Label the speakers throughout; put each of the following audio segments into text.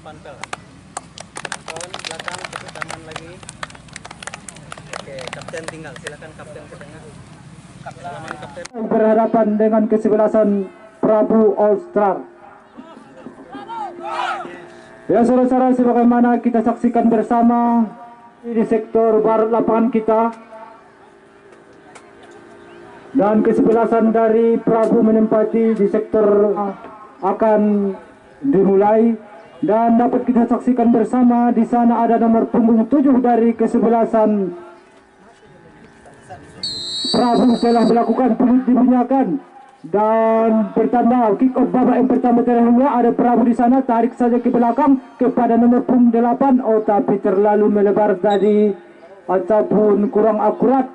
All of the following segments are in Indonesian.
Speaker 1: panpel. Kawan belakang terus aman lagi. Oke, kapten tinggal. Silakan kapten ke tengah. Selamat kapten.
Speaker 2: Berhadapan dengan kesebelasan Prabu All Star. Ya saudara-saudara, sebagaimana kita saksikan bersama di sektor barat lapangan kita, dan kesebelasan dari Prabu menempati di sektor akan dimulai, dan dapat kita saksikan bersama di sana ada nomor punggung 7 dari kesebelasan Prabu telah melakukan peluit dibunyakan dan bertanda kick off babak yang pertama telah dimulai. Ada Prabu di sana, tarik saja ke belakang kepada nomor punggung 8. Oh, tapi terlalu melebar tadi ataupun kurang akurat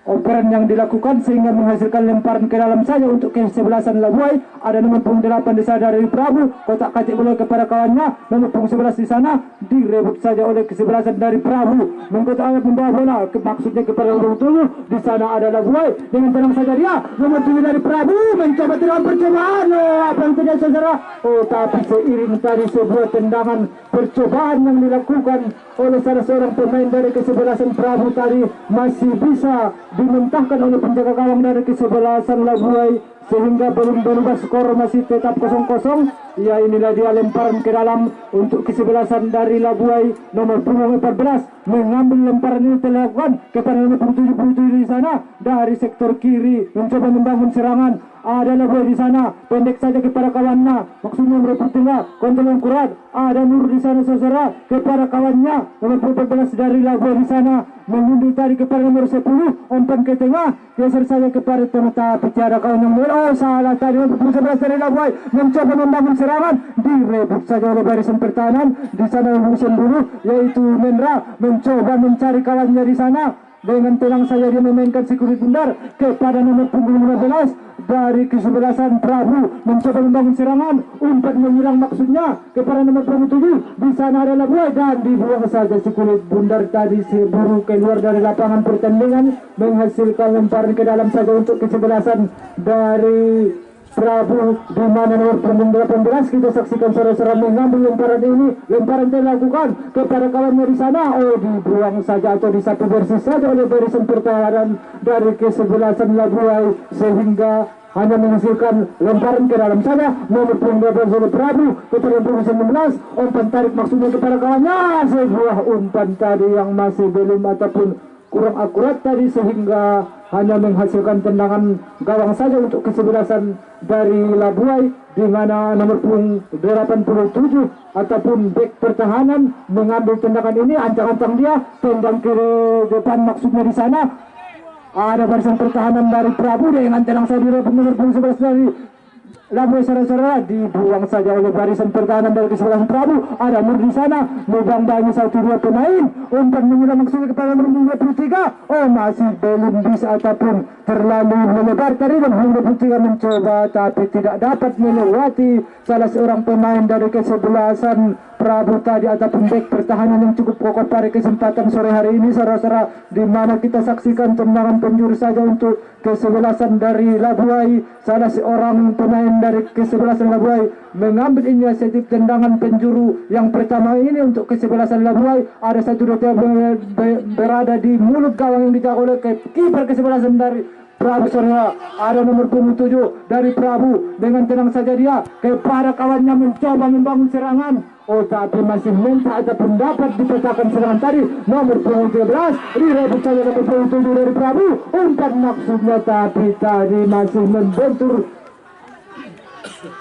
Speaker 2: operan yang dilakukan sehingga menghasilkan lemparan ke dalam saja untuk kesebelasan Labuai. Ada nomor punggung 8 di sana dari Prabu, kotak kacik bola kepada kawannya. Nomor punggung 11 di sana direbut saja oleh kesebelasan dari Prabu. Mengkotak membawa bola maksudnya kepada nomor 7. Di sana ada Labuai dengan tenang saja dia. Nomor 7 dari Prabu mencoba dengan percobaan. Oh, apa yang terjadi saudara? Oh, tapi seiring tadi sebuah tendangan percobaan yang dilakukan oleh salah seorang pemain dari kesebelasan Prabu tadi masih bisa dimentahkan oleh penjaga gawang dari kesebelasan Labuai sehingga belum berubah, skor masih tetap 0-0. Ya, inilah dia lemparan ke dalam untuk kesebelasan dari Labuai. Nomor punggung 14 mengambil lemparan ini dilakukan kepada nomor punggung 77 di sana dari sektor kiri mencoba membangun serangan. Ada Labuai di sana, pendek saja kepada kawannya, maksudnya merebut tengah, kontrol yang kuat. Ada Nur di sana saudara kepada kawannya. Nomor 14 dari Labuai di sana mengunduh tadi kepada nomor 10, umpan ke tengah, geser saja kepada tengah, tapi tiada kawan yang oh, salah tadi. Nomor 11 dari Labuai mencoba membangun serangan, direbut saja oleh barisan pertahanan. Di sana urusan dulu yaitu Mendra mencoba mencari kawannya di sana. Dengan tenang saja dia memainkan sekurit bundar kepada nomor punggung 15 dari kesebelasan Prabu, mencoba membangun serangan, umpan menyerang maksudnya kepada nomor punggung 7. Di sana ada Labuai dan dibuang saja sekurit bundar tadi seburu keluar dari lapangan pertandingan, menghasilkan lemparan ke dalam saja untuk kesebelasan dari Prabu, di mana nomor punggung 18 kita saksikan saudara-saudara mengambil lemparan ini. Lemparan dilakukan kepada kawannya di sana. Oh, dibuang saja atau disapu bersih saja oleh barisan pertahanan dari kesebelasan Labuai sehingga hanya menghasilkan lemparan ke dalam saja. Nomor punggung 18 oleh Prabu kepada punggung 19, umpan tarik maksudnya kepada kawannya. Sebuah umpan tadi yang masih belum ataupun kurang akurat tadi sehingga hanya menghasilkan tendangan gawang saja untuk kesebelasan dari Labuai, di mana nomor punggung 87 ataupun bek pertahanan mengambil tendangan ini. Ancang-ancang dia tendang ke depan maksudnya di sana. Ada barisan pertahanan dari Prabu dengan tenang saja direbut nomor punggung 11 dari Labuai saudara-saudara, dibuang saja oleh barisan pertahanan dari kesebelasan Prabu. Ada Nur di sana, membangun 1-2 pemain, umpan menyerang maksudnya kepada nomor 23. Oh, masih belum bisa ataupun terlalu melebar tadi, dan nomor 23 mencoba tapi tidak dapat melewati salah seorang pemain dari kesebelasan Prabu tadi ataupun bek pertahanan yang cukup kokoh pada kesempatan sore hari ini saudara-saudara, di mana kita saksikan tendangan penjuru saja untuk kesebelasan dari Labuai. Salah seorang pemain dari kesebelasan Labuai mengambil inisiatif tendangan penjuru yang pertama ini untuk kesebelasan Labuai. Ada satu dua berada di mulut gawang yang dijaga oleh kiper kesebelasan dari Prabu saudara. Ada nomor punggung 7 dari Prabu dengan tenang saja dia kepada kawannya mencoba membangun serangan. Oh, tapi masih minta ataupun dapat dipecahkan serangan tadi. Nomor punggung 13 direbut saja nomor punggung 7 dari Prabu, umpan maksudnya tapi tadi masih membentur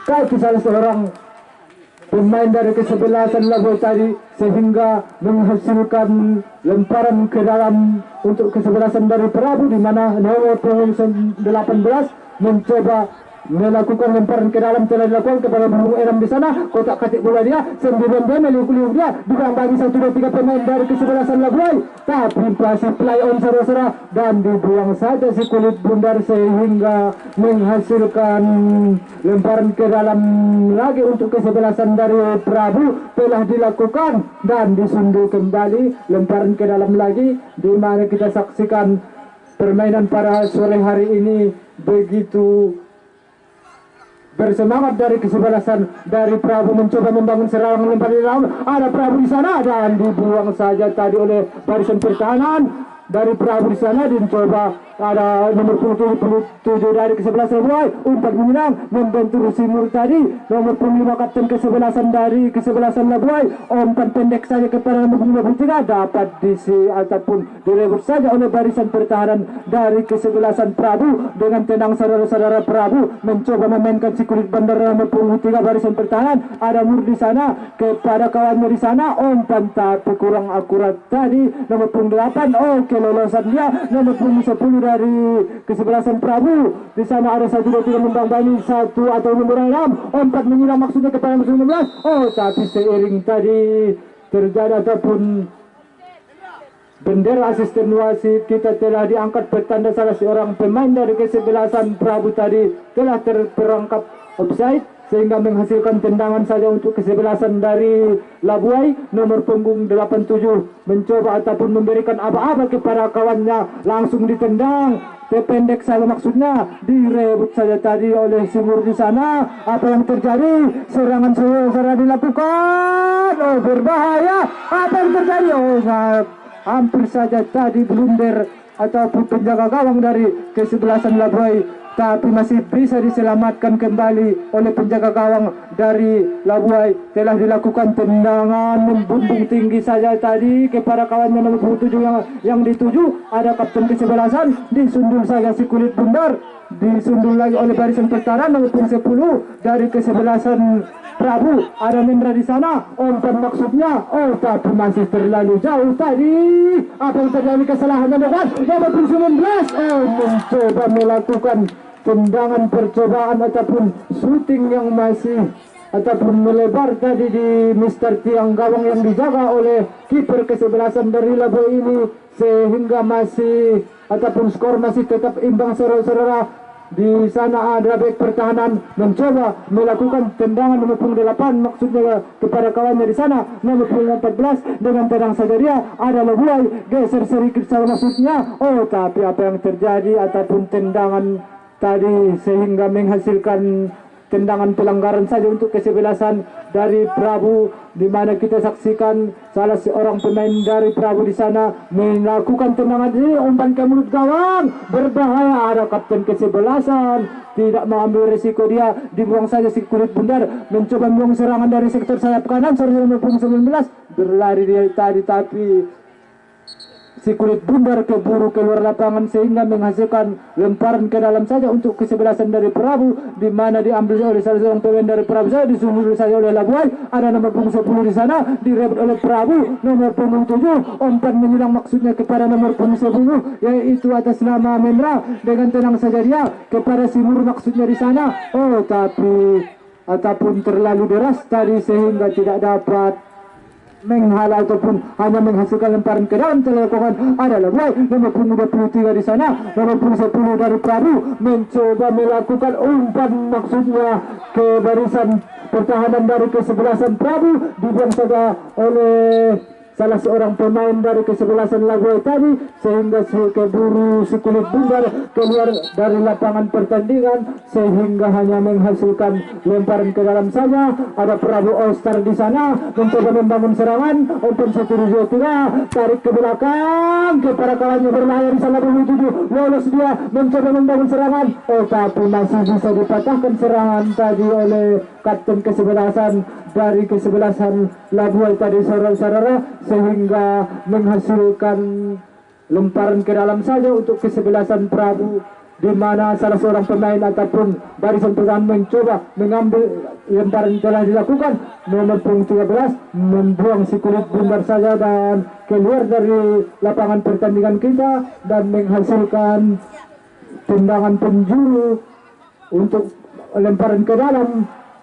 Speaker 2: kaki salah seorang pemain dari kesebelasan Labuai tadi sehingga menghasilkan lemparan ke dalam untuk kesebelasan dari Prabu, di mana nomor punggung 18 mencoba melakukan lemparan ke dalam telah dilakukan kepada punggung 6 di sana. Kotak katik bola dia sendirian, dia meliuk-liuk dia bagi 1-2-3 pemain dari kesebelasan Labuai, tapi masih play on saudara-saudara dan dibuang saja si kulit bundar sehingga menghasilkan lemparan ke dalam lagi untuk kesebelasan dari Prabu telah dilakukan dan disunduh kembali lemparan ke dalam lagi, di mana kita saksikan permainan pada sore hari ini begitu bersemangat dari kesebelasan dari Prabu mencoba membangun serangan lempar di dalam, ada Prabu di sana dan dibuang saja tadi oleh barisan pertahanan dari Prabu di sana. Dicoba ada nomor 27 dari kesebelasan Labuai, umpan menyerang membentur Simur tadi, nomor 5 kapten kesebelasan dari kesebelasan Labuai, umpan pendek saja kepada nomor 53 dapat diisi ataupun direbut saja oleh barisan pertahanan dari kesebelasan Prabu. Dengan tenang saudara-saudara Prabu mencoba memainkan si kulit bandar nomor 3 barisan pertahanan, ada Nur di sana kepada kawannya di sana, umpan tapi kurang akurat tadi nomor 8. Oke, lolosan dia nomor 10 dari kesebelasan Prabu. Di sana ada 1 2 3 membangbangi 1 atau nomor 6, umpan menyerang maksudnya kepada nomor 19. Tapi seiring tadi terjadi ataupun bendera asisten wasit kita telah diangkat bertanda salah seorang pemain dari kesebelasan Prabu tadi telah terperangkap offside, sehingga menghasilkan tendangan saja untuk kesebelasan dari Labuai. Nomor punggung 87 mencoba ataupun memberikan aba-aba kepada kawannya, langsung ditendang pendek saja maksudnya, direbut saja tadi oleh Simur di sana. Apa yang terjadi? Serangan dilakukan, berbahaya. Apa yang terjadi? Hampir saja tadi blunder ataupun penjaga gawang dari kesebelasan Labuai, tapi masih bisa diselamatkan kembali oleh penjaga gawang dari Labuai. Telah dilakukan tendangan membumbung tinggi saja tadi kepada kawannya nomor 27 yang dituju ada kapten kesebelasan, disundul saja si kulit bundar, disundul lagi oleh barisan pertahanan nomor 10 dari kesebelasan Prabu. Ada Mendra di sana, umpan maksudnya, tapi masih terlalu jauh tadi. Apa yang terjadi? Kesalahan nomor 19 mencoba melakukan tendangan percobaan ataupun shooting yang masih ataupun melebar tadi di Mister tiang gawang yang dijaga oleh kiper kesebelasan dari Labuai ini, sehingga masih ataupun skor masih tetap imbang saudara-saudara. Di sana ada bek pertahanan mencoba melakukan tendangan nomor 8 maksudnya kepada kawannya di sana nomor 14, dengan tenang saja dia ada Labuai geser sedikit saja maksudnya, tapi apa yang terjadi ataupun tendangan tadi sehingga menghasilkan tendangan pelanggaran saja untuk kesebelasan dari Prabu, di mana kita saksikan salah seorang pemain dari Prabu di sana melakukan tendangan ini, umpan ke mulut gawang, berbahaya. Ada kapten kesebelasan tidak mengambil risiko, dia dibuang saja si kulit bundar, mencoba membuang serangan dari sektor sayap kanan nomor 19, berlari dia tadi tapi si kulit bundar keburu keluar lapangan sehingga menghasilkan lemparan ke dalam saja untuk kesebelasan dari Prabu, di mana diambil oleh salah seorang pemain dari Prabu saja, disundul saja oleh Labuai. Ada nomor 10 di sana, direbut oleh Prabu nomor 7, umpan menyerang maksudnya kepada nomor 10 yaitu atas nama Mendra, dengan tenang saja dia kepada Simur maksudnya di sana, tapi ataupun terlalu deras tadi sehingga tidak dapat menghalau ataupun hanya menghasilkan lemparan ke dalam telepongan. Ada Labuai nomor 23 di sana, nomor 10 dari Prabu mencoba melakukan umpan maksudnya ke barisan pertahanan dari kesebelasan Prabu, dibuang saja oleh salah seorang pemain dari kesebelasan Labuai tadi sehingga keburu si kulit bundar keluar dari lapangan pertandingan sehingga hanya menghasilkan lemparan ke dalam saja. Ada Prabu All-Star di sana mencoba membangun serangan, umpan 1-2-3 tarik ke belakang kepada kawannya berlayar di sana 27, lolos dia mencoba membangun serangan, tapi masih bisa dipatahkan serangan tadi oleh kapten kesebelasan dari kesebelasan Labuai tadi saudara-saudara, sehingga menghasilkan lemparan ke dalam saja untuk kesebelasan Prabu, di mana salah seorang pemain ataupun barisan pertahanan mencoba mengambil lemparan telah dilakukan, nomor 13 membuang si kulit bundar saja dan keluar dari lapangan pertandingan kita dan menghasilkan tendangan penjuru untuk lemparan ke dalam.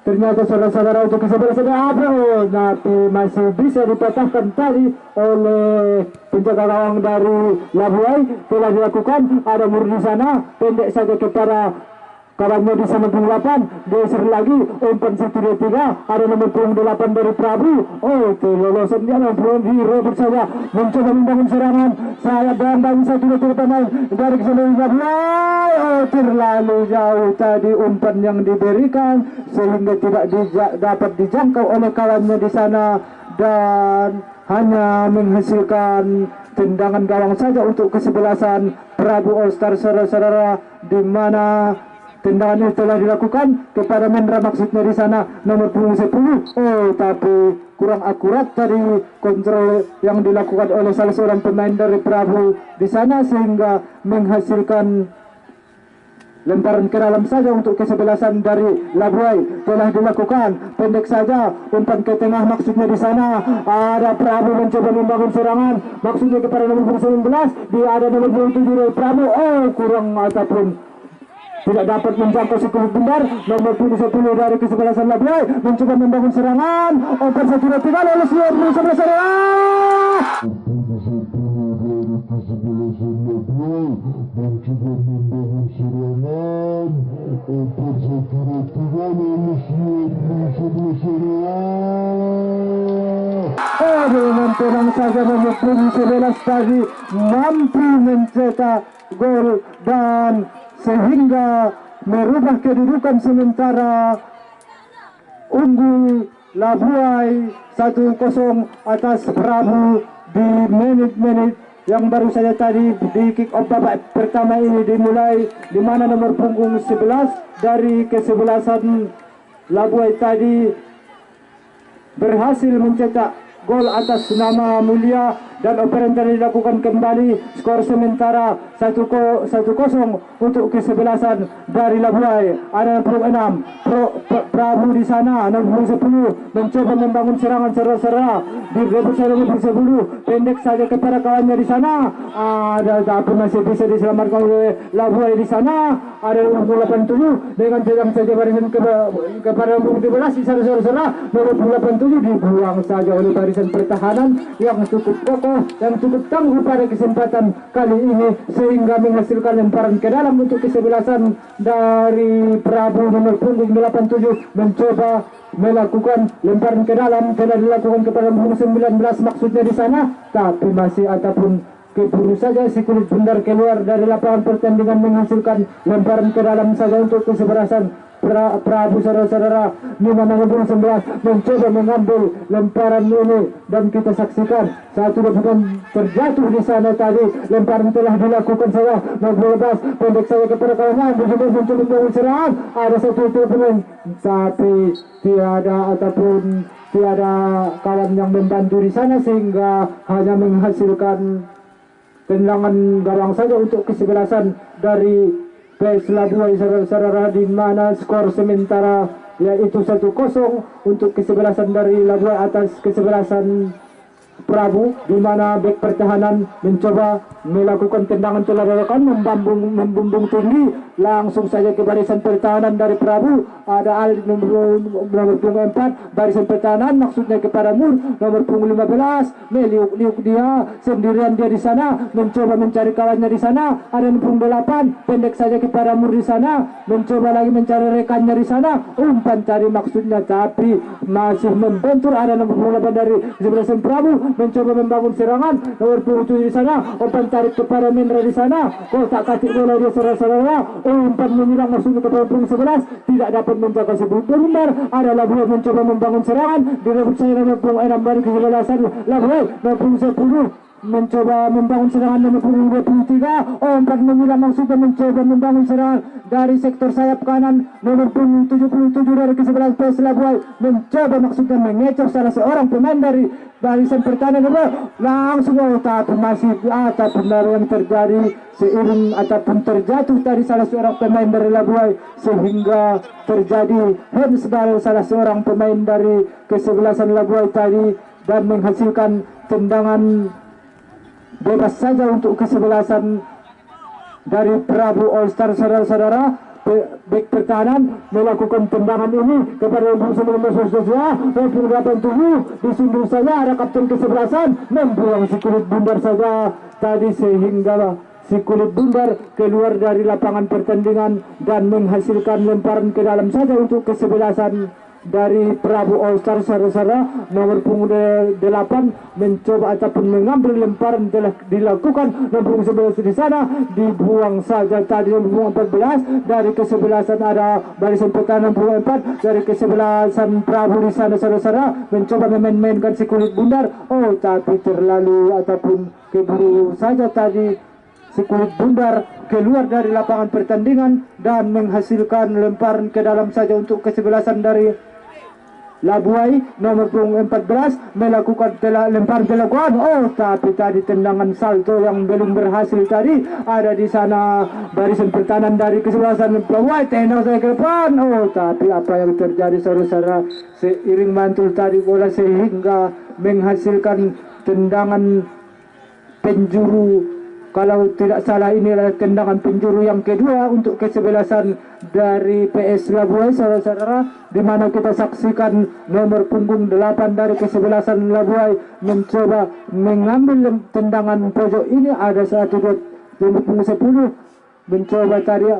Speaker 2: Ternyata saudara-saudara untuk kesebelasan Abro, tapi masih bisa dipatahkan tadi oleh penjaga gawang dari Labuai. Telah dilakukan, ada Murni sana pendek saja kepada kawannya di sana 8 geser lagi umpan 1-2-3 ada nomor 8 dari Prabu. Oh itu lolosan dia belum di Robert saja mencoba membangun serangan saya bangun 1-2-3 pemain dari kesana oh terlalu jauh tadi umpan yang diberikan sehingga tidak dapat dijangkau oleh kawannya di sana dan hanya menghasilkan tendangan gawang saja untuk kesebelasan Prabu All Star saudara-saudara, di mana tendangan ini telah dilakukan kepada Mendra maksudnya di sana nomor punggung 10. Oh tapi kurang akurat tadi kontrol yang dilakukan oleh salah seorang pemain dari Prabu di sana sehingga menghasilkan lemparan ke dalam saja untuk kesebelasan dari Labuai telah dilakukan pendek saja umpan ke tengah maksudnya di sana ada Prabu mencoba membangun serangan maksudnya kepada nomor 19 dia ada nomor 27 dari Prabu kurang ataupun tidak dapat menjangkau si kulit bundar nomor 10 dari kesebelasan Labuai mencoba membangun serangan umpan 1-2-3 lalu sebelah sana
Speaker 3: mencoba membangun serangan umpan 1-2-3 lalu sebelah sana
Speaker 2: dengan tenang saja nomor 11 tadi mampu mencetak gol dan sehingga merubah kedudukan sementara unggul Labuai 1-0 atas Prabu di menit-menit yang baru saja tadi di kick off babak pertama ini dimulai di mana nomor punggung 11 dari kesebelasan Labuai tadi berhasil mencetak gol atas nama Mulia dan operan tadi dilakukan kembali skor sementara 1-0 untuk kesebelasan dari Labuai ada nomor 6 Prabu di sana nomor 10 mencoba membangun serangan serah-serah di rebut saya nomor 10 pendek saja kepada kawannya di sana ada tapi masih bisa diselamatkan oleh Labuai di sana ada nomor 87 dengan sedang saja barisan kepada nomor 17 di sana serah-serah nomor 87 dibuang saja oleh barisan pertahanan yang cukup kokoh yang cukup tangguh pada kesempatan kali ini sehingga menghasilkan lemparan ke dalam untuk kesebelasan dari Prabu nomor punggung 87 mencoba melakukan lemparan ke dalam telah dilakukan kepada nomor 19 maksudnya di sana tapi masih ataupun keburu saja si kulit bundar keluar dari lapangan pertandingan menghasilkan lemparan ke dalam saja untuk kesebelasan Prabu saudara-saudara nomor 11 mencoba mengambil lemparan ini dan kita saksikan satu lemparan terjatuh di sana tadi lemparan telah dilakukan saja nomor 12 pendek saja kepada kawanan mencoba membangun serangan ada satu pemain tapi tiada kawan yang membantu di sana sehingga hanya menghasilkan tendangan gawang saja untuk kesebelasan dari PS Labuai saudara-saudara di mana skor sementara yaitu 1-0 untuk kesebelasan dari Labuai atas kesebelasan Prabu di mana bek pertahanan mencoba melakukan tendangan telah dilakukan membumbung tinggi langsung saja ke barisan pertahanan dari Prabu ada Aldi nomor punggung 4 barisan pertahanan maksudnya kepada Mur nomor punggung 15 meliuk-liuk dia sendirian dia di sana mencoba mencari kawannya di sana ada nomor punggung 8 pendek saja kepada Mur di sana mencoba lagi mencari rekannya di sana umpan tadi maksudnya tapi masih membentur ada nomor punggung 8 dari kesebelasan Prabu mencoba membangun serangan nomor 27 di sana umpan tarik kepada Mendra di sana kotak katik bola dia saudara-saudara umpan menyerang maksudnya kepada punggung 11 tidak dapat menjaga sebelum benar ada Labuai mencoba membangun serangan direbut saya nomor punggung 6 dari kesebelasan Labuai nomor punggung 10 mencoba membangun serangan nomor punggung 23 umpan menyerang maksudnya mencoba membangun serangan dari sektor sayap kanan nomor punggung 77 dari kesebelasan PS Labuai mencoba maksudnya mengecoh salah seorang pemain dari barisan pertahanan langsung tapi masih atas benar yang terjadi seiring ataupun terjatuh dari salah seorang pemain dari Labuai sehingga terjadi handsball salah seorang pemain dari kesebelasan Labuai tadi dan menghasilkan tendangan bebas saja untuk kesebelasan dari Prabu All Star saudara-saudara bek pertahanan melakukan tendangan ini kepada nomor 19 disundul saja ada kapten kesebelasan membuang si kulit bundar saja tadi sehingga si Kulit Bundar keluar dari lapangan pertandingan dan menghasilkan lemparan ke dalam saja untuk kesebelasan dari Prabu All Star. Saudara nomor punggung 8 mencoba ataupun mengambil lemparan telah dilakukan, nomor 11 di sana dibuang saja tadi. Nomor 14 dari kesebelasan ada barisan pertahanan 4 dari kesebelasan Prabu di sana. Saudara mencoba memain-mainkan si Kulit Bundar, tapi terlalu ataupun keburu saja tadi si Kulit Bundar keluar dari lapangan pertandingan dan menghasilkan lemparan ke dalam saja untuk kesebelasan dari Labuai. Nomor punggung 14 melakukan lemparan dilakukan, tapi tadi tendangan salto yang belum berhasil tadi. Ada di sana barisan pertahanan dari kesebelasan Labuai, tendang saya ke depan, tapi apa yang terjadi saudara, seiring mantul tadi bola sehingga menghasilkan tendangan penjuru. Kalau tidak salah ini adalah tendangan penjuru yang kedua untuk kesebelasan dari PS Labuai, saudara-saudara, di mana kita saksikan nomor punggung 8 dari kesebelasan Labuai mencoba mengambil tendangan pojok ini. Ada 1 2 nomor punggung 10 mencoba tadi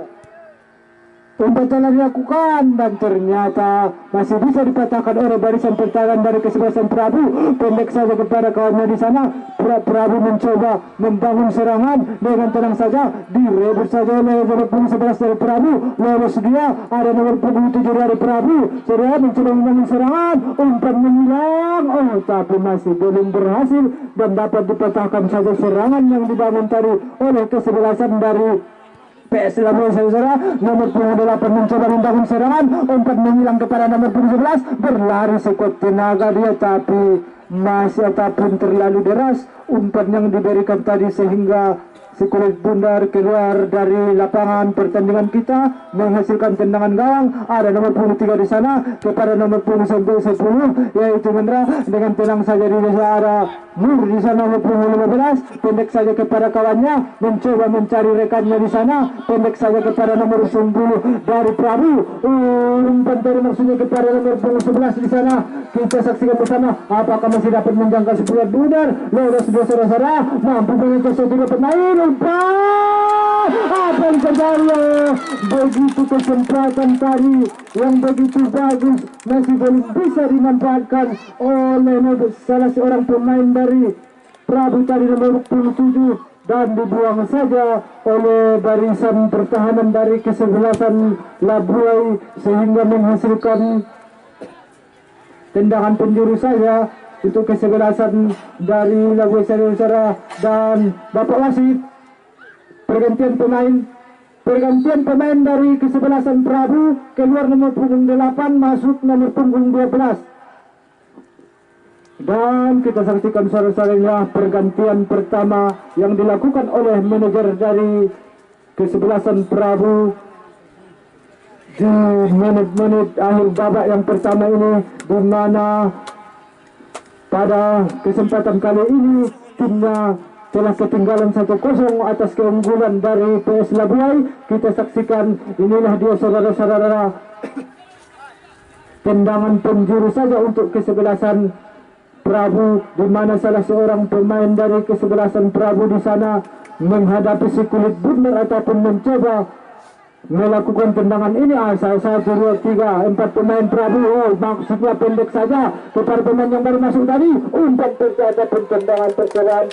Speaker 2: umpan telah dilakukan dan ternyata masih bisa dipatahkan oleh barisan pertahanan dari kesebelasan Prabu. Pendek saja kepada kawannya di sana. Prabu mencoba membangun serangan dengan tenang saja, direbut saja oleh nomor punggung 11 dari Prabu. Lolos dia, ada nomor punggung 7 dari Prabu. Saudara mencoba membangun serangan, umpan menghilang, tapi masih belum berhasil dan dapat dipatahkan saja serangan yang dibangun tadi oleh kesebelasan dari PS Labuai, saudara. Nomor punggung 8 mencoba membangun serangan, umpan menghilang kepada nomor punggung 11, berlari sekuat tenaga dia, tapi masih ataupun terlalu deras umpan yang diberikan tadi sehingga si Kulit Bundar keluar dari lapangan pertandingan kita menghasilkan tendangan gawang. Ada nomor punggung 3 di sana kepada nomor punggung 10 yaitu Mendra, dengan tenang saja di desa ada Nur di sana. Nomor punggung 15 pendek saja kepada kawannya, mencoba mencari rekannya di sana, pendek saja kepada nomor 10 dari Prabu. Umpan dari maksudnya kepada nomor punggung 11 di sana. Kita saksikan bersama apakah masih dapat menjangkau si Kulit Bundar. Lolos dua saudara, mampu mengejar satu pemain. Apa yang terjadi? Begitu kesempatan tadi yang begitu bagus masih belum bisa dimanfaatkan oleh salah seorang pemain dari Prabu tadi, nomor 27, dan dibuang saja oleh barisan pertahanan dari kesebelasan Labuai sehingga menghasilkan tendangan penjuru saja untuk kesebelasan dari Labuai, saudara. Dan Bapak wasit, pergantian pemain dari kesebelasan Prabu, keluar nomor punggung 8 masuk nomor punggung 12. Dan kita saksikan saudara-saudara pergantian pertama yang dilakukan oleh manajer dari kesebelasan Prabu di menit-menit akhir babak yang pertama ini, di mana pada kesempatan kali ini timnya telah ketinggalan 1-0 atas keunggulan dari PS Labuai. Kita saksikan, inilah dia saudara-saudara, tendangan penjuru saja untuk kesebelasan Prabu, di mana salah seorang pemain dari kesebelasan Prabu di sana menghadapi si Kulit Bundar ataupun mencoba melakukan tendangan ini. 1, 2, 3, 4 pemain Prabu, maksudnya pendek saja kepada pemain yang baru masuk tadi. Umpan terjadi pun tendangan percobaan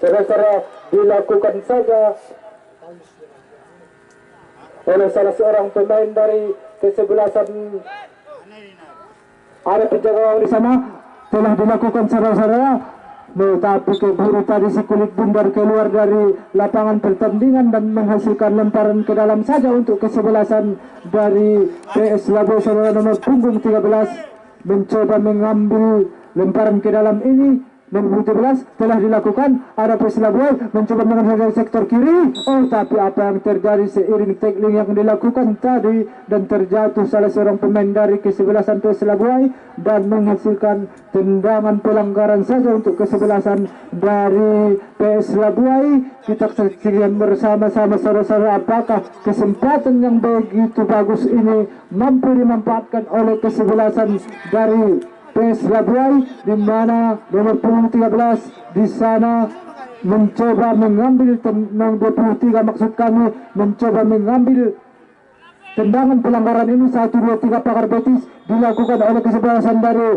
Speaker 2: saudara dilakukan saja oleh salah seorang pemain dari kesebelasan. Ada penjaga di sana, telah dilakukan saudara-saudara, tetapi keburu tadi si Kulit Bundar keluar dari lapangan pertandingan dan menghasilkan lemparan ke dalam saja untuk kesebelasan dari PS Labuai, saudara. Nomor punggung 13 mencoba mengambil lemparan ke dalam ini. Nomor 17 telah dilakukan, ada PS Labuai mencoba mengambil sektor kiri, tapi apa yang terjadi seiring tackling yang dilakukan tadi dan terjatuh salah seorang pemain dari kesebelasan PS Labuai dan menghasilkan tendangan pelanggaran saja untuk kesebelasan dari PS Labuai. Kita saksikan bersama-sama saudara-saudara apakah kesempatan yang begitu bagus ini mampu dimanfaatkan oleh kesebelasan dari PS Labuai, di mana nomor punggung 13 di sana mencoba mengambil nomor 23, maksud kami mencoba mengambil tendangan pelanggaran ini. 1, 2, 3 pakar betis dilakukan oleh kesebelasan dari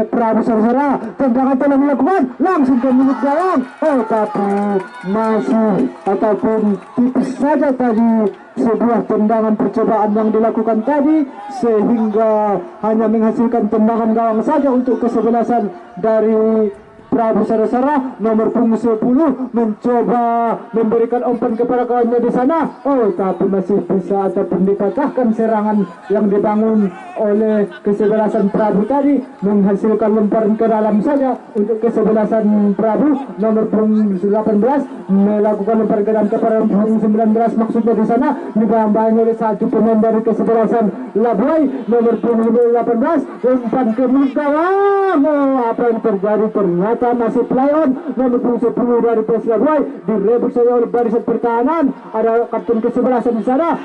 Speaker 2: Prabu Sarsara. Tendangan telah dilakukan langsung ke mulut gawang, tapi masih ataupun tipis saja tadi sebuah tendangan percobaan yang dilakukan tadi, sehingga hanya menghasilkan tendangan gawang saja untuk kesebelasan dari Prabu Sarsara. Nomor punggung 10 mencoba memberikan umpan kepada kawannya di sana, tapi masih bisa ataupun dipatahkan serangan yang dibangun oleh kesebelasan Prabu tadi, menghasilkan lemparan ke dalam saja untuk kesebelasan Prabu. Nomor punggung 18 melakukan lemparan ke dalam kepada punggung 19, maksudnya di sana digambarkan oleh satu pemain dari kesebelasan Labuai. Nomor punggung 18 umpan ke mulut gawang, apa yang terjadi? Ternyata masih play on. Nomor punggung 10 dari PS Labuai direbut saja oleh barisan pertahanan. Ada kapten kesebelasan di sana.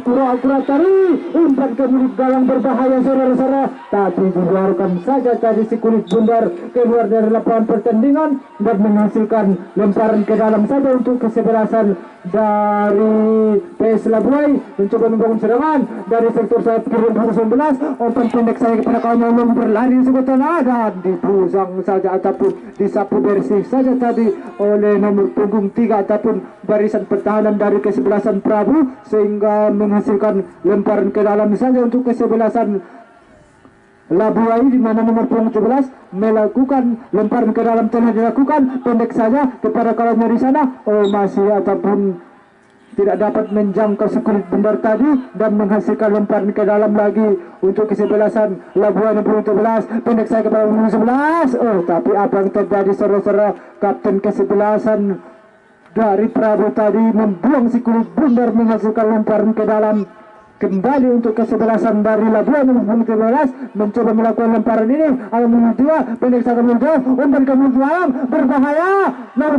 Speaker 2: Kurang akurat tadi, umpan ke mulut gawang berbahaya saudara-saudara, tapi dibiarkan saja tadi si kulit bundar keluar dari lapangan pertandingan dan menghasilkan lemparan ke dalam saja untuk kesebelasan dari PS Labuai. Mencoba membangun serangan dari sektor sayap kiri nomor 19, umpan pendek saya kepada kawan yang berlari sebetulnya dan dipusang saja ataupun disapu bersih saja tadi oleh nomor punggung 3 ataupun barisan pertahanan dari kesebelasan Prabu, sehingga menghasilkan lemparan ke dalam saja untuk kesebelasan Labuai, di mana nomor punggung 17 melakukan lemparan ke dalam telah dilakukan pendek saja kepada kawannya di sana, masih ataupun tidak dapat menjangkau sekulit bundar tadi dan menghasilkan lemparan ke dalam lagi untuk kesebelasan Labuai. Nomor 17 pendek saja kepada nomor 11, tapi apa yang terjadi saudara-saudara? Kapten kesebelasan dari Prabu tadi membuang sekulit bundar, menghasilkan lemparan ke dalam kembali untuk kesebelasan dari Labuai. Nomor 13 mencoba melakukan lemparan ini, nomor 2 pendek saja muncul umpan ke mulut gawang berbahaya. Nomor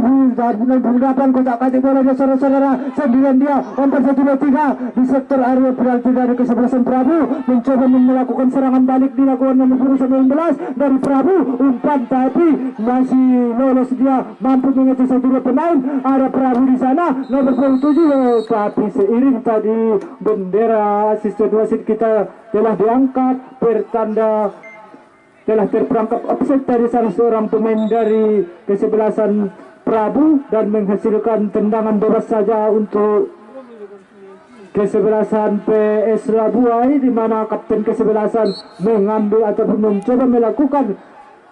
Speaker 2: 8 kotak kaki bola dia saudara-saudara, sendirian dia umpan 1, 2, 3 di sektor area penalti dari kesebelasan Prabu. Mencoba melakukan serangan balik dilakukan nomor 19 dari Prabu, umpan tapi masih lolos, dia mampu mengejar 1-2 pemain. Ada Prabu di sana nomor 27, tapi seiring tadi bendera asisten wasit kita telah diangkat, bertanda telah terperangkap offside dari salah seorang pemain dari kesebelasan Prabu dan menghasilkan tendangan bebas saja untuk kesebelasan PS Labuai, di mana kapten kesebelasan mengambil ataupun mencoba melakukan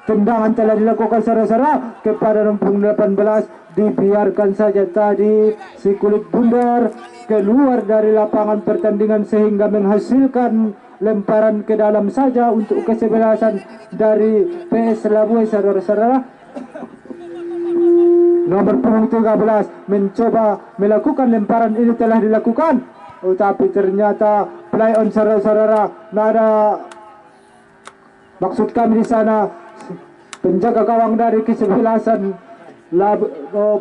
Speaker 2: tendangan telah dilakukan saudara-saudara kepada nomor 18. Dibiarkan saja tadi si kulit bundar keluar dari lapangan pertandingan sehingga menghasilkan lemparan ke dalam saja untuk kesebelasan dari PS Labuai saudara-saudara. Nomor punggung 13 mencoba melakukan lemparan ini telah dilakukan, tapi ternyata play on saudara-saudara. Nada maksud kami di sana penjaga gawang dari kesebelasan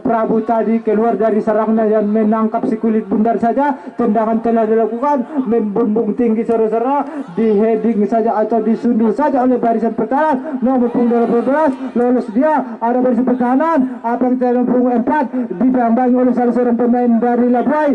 Speaker 2: Prabu tadi keluar dari sarangnya dan menangkap si kulit bundar saja. Tendangan telah dilakukan, membumbung tinggi saudara-saudara, di heading saja atau disundul saja oleh barisan pertahanan. Nomor punggung 12 lolos dia, ada barisan pertahanan. Apa yang terjadi nomor punggung 4 dibangbangi oleh salah seorang pemain dari Labuai.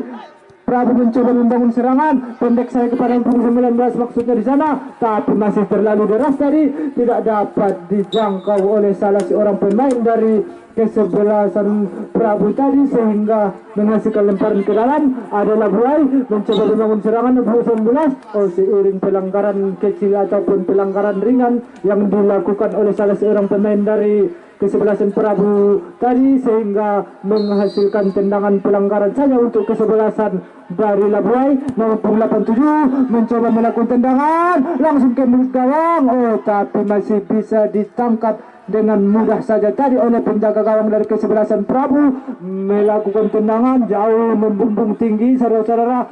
Speaker 2: Prabu mencoba membangun serangan pendek saya kepada punggung 19, maksudnya di sana, tapi masih terlalu deras tadi, tidak dapat dijangkau oleh salah seorang pemain dari kesebelasan Prabu tadi sehingga menghasilkan lemparan ke dalam. Ada Labuai mencoba membangun serangan nomor 19, seiring pelanggaran kecil ataupun pelanggaran ringan yang dilakukan oleh salah seorang pemain dari kesebelasan Prabu tadi sehingga menghasilkan tendangan pelanggaran saja untuk kesebelasan dari Labuai. Nomor 87 mencoba melakukan tendangan langsung ke mulut gawang, tapi masih bisa ditangkap dengan mudah saja tadi oleh penjaga gawang dari kesebelasan Prabu. Melakukan tendangan jauh membumbung tinggi saudara-saudara,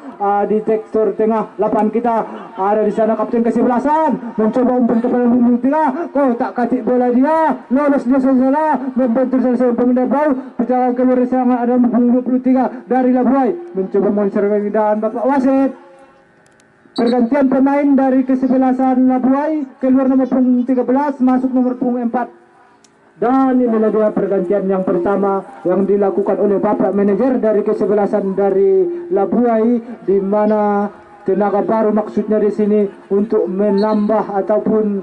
Speaker 2: di tekstur tengah lapangan kita. Ada di sana kapten kesebelasan mencoba umpan kepada punggung 3, tak kacik bola dia, lolos dia saudara, membentur salah seorang pemain bau. Penjaga keluar serangan ada punggung 23 dari Labuai, mencoba menserang dan bapak wasit. Pergantian pemain dari kesebelasan Labuai, keluar nomor punggung 13, masuk nomor punggung 4 Dan inilah dia pergantian yang pertama yang dilakukan oleh Bapak Manajer dari kesebelasan dari Labuai, di mana tenaga baru maksudnya di sini untuk menambah ataupun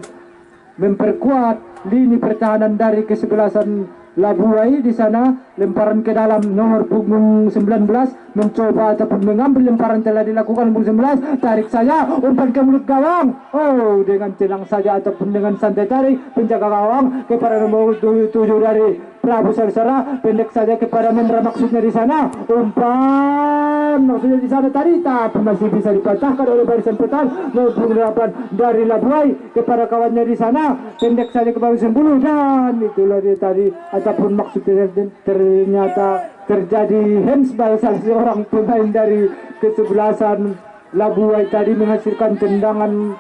Speaker 2: memperkuat lini pertahanan dari kesebelasan Labuai. Di sana lemparan ke dalam nomor punggung 19 mencoba ataupun mengambil lemparan telah dilakukan punggung 19, tarik saja umpan ke mulut gawang. Oh, dengan tenang saja ataupun dengan santai tarik penjaga gawang kepada nomor 7 dari Prabu Sarsara, pendek saja kepada Mendra maksudnya di sana, umpan maksudnya di sana tadi, tapi masih bisa dipatahkan oleh barisan pertahanan nomor 8 dari Labuai kepada kawannya di sana, pendek saja ke barisan 10, dan itulah dia tadi ataupun maksudnya ternyata terjadi handsball salah seorang pemain dari kesebelasan Labuai tadi menghasilkan tendangan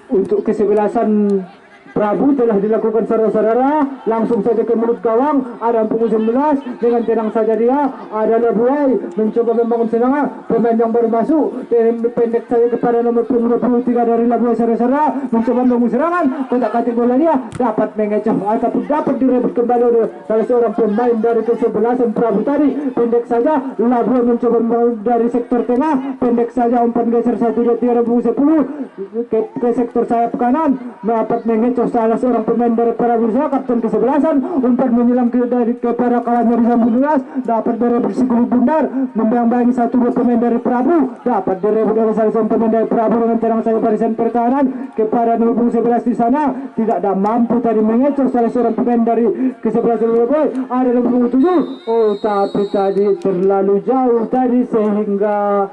Speaker 2: untuk kesebelasan Prabu telah dilakukan saudara-saudara, langsung saja ke mulut gawang, ada punggung 19, dengan tenang saja dia, ada Labuai mencoba membangun serangan, pemain yang baru masuk, pendek saja kepada nomor punggung 23 dari Labuai saudara-saudara, mencoba membangun serangan, kotak katik bola dia, dapat mengecoh ataupun dapat direbut kembali oleh salah seorang pemain dari kesebelasan Prabu tadi, pendek saja, Labuai mencoba membangun dari sektor tengah, pendek saja umpan geser 1-2-3 punggung 10, ke sektor sayap kanan, dapat mengecoh salah seorang pemain dari Prabu kapten kesebelasan, umpan menyelam kepada kawannya di samping luas, dapat direbut si kulit bundar, membayang-bayangi 1-2 pemain dari Prabu, dapat direbut oleh salah seorang pemain dari Prabu dengan tenang saja barisan pertahanan kepada nomor 11 di sana, tidak ada mampu tadi mengecoh salah seorang pemain dari kesebelasan Labuai, ada nomor 7, oh tapi tadi terlalu jauh tadi sehingga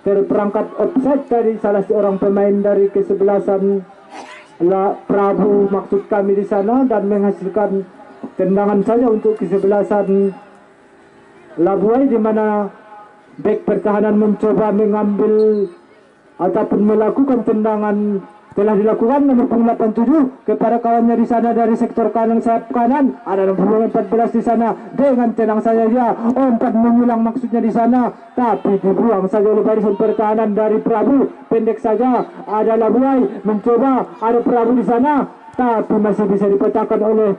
Speaker 2: terperangkap offside dari salah seorang pemain dari kesebelasan Prabu maksud kami di sana, dan menghasilkan tendangan saja untuk kesebelasan Labuai, di mana bek pertahanan mencoba mengambil ataupun melakukan tendangan telah dilakukan nomor 87 kepada kawannya di sana dari sektor kanan sayap kanan, ada nomor 14 di sana, dengan tenang saja dia umpan mengulang maksudnya di sana, tapi dibuang saja oleh barisan pertahanan dari Prabu, pendek saja ada Labuai mencoba, ada Prabu di sana, tapi masih bisa dipecahkan oleh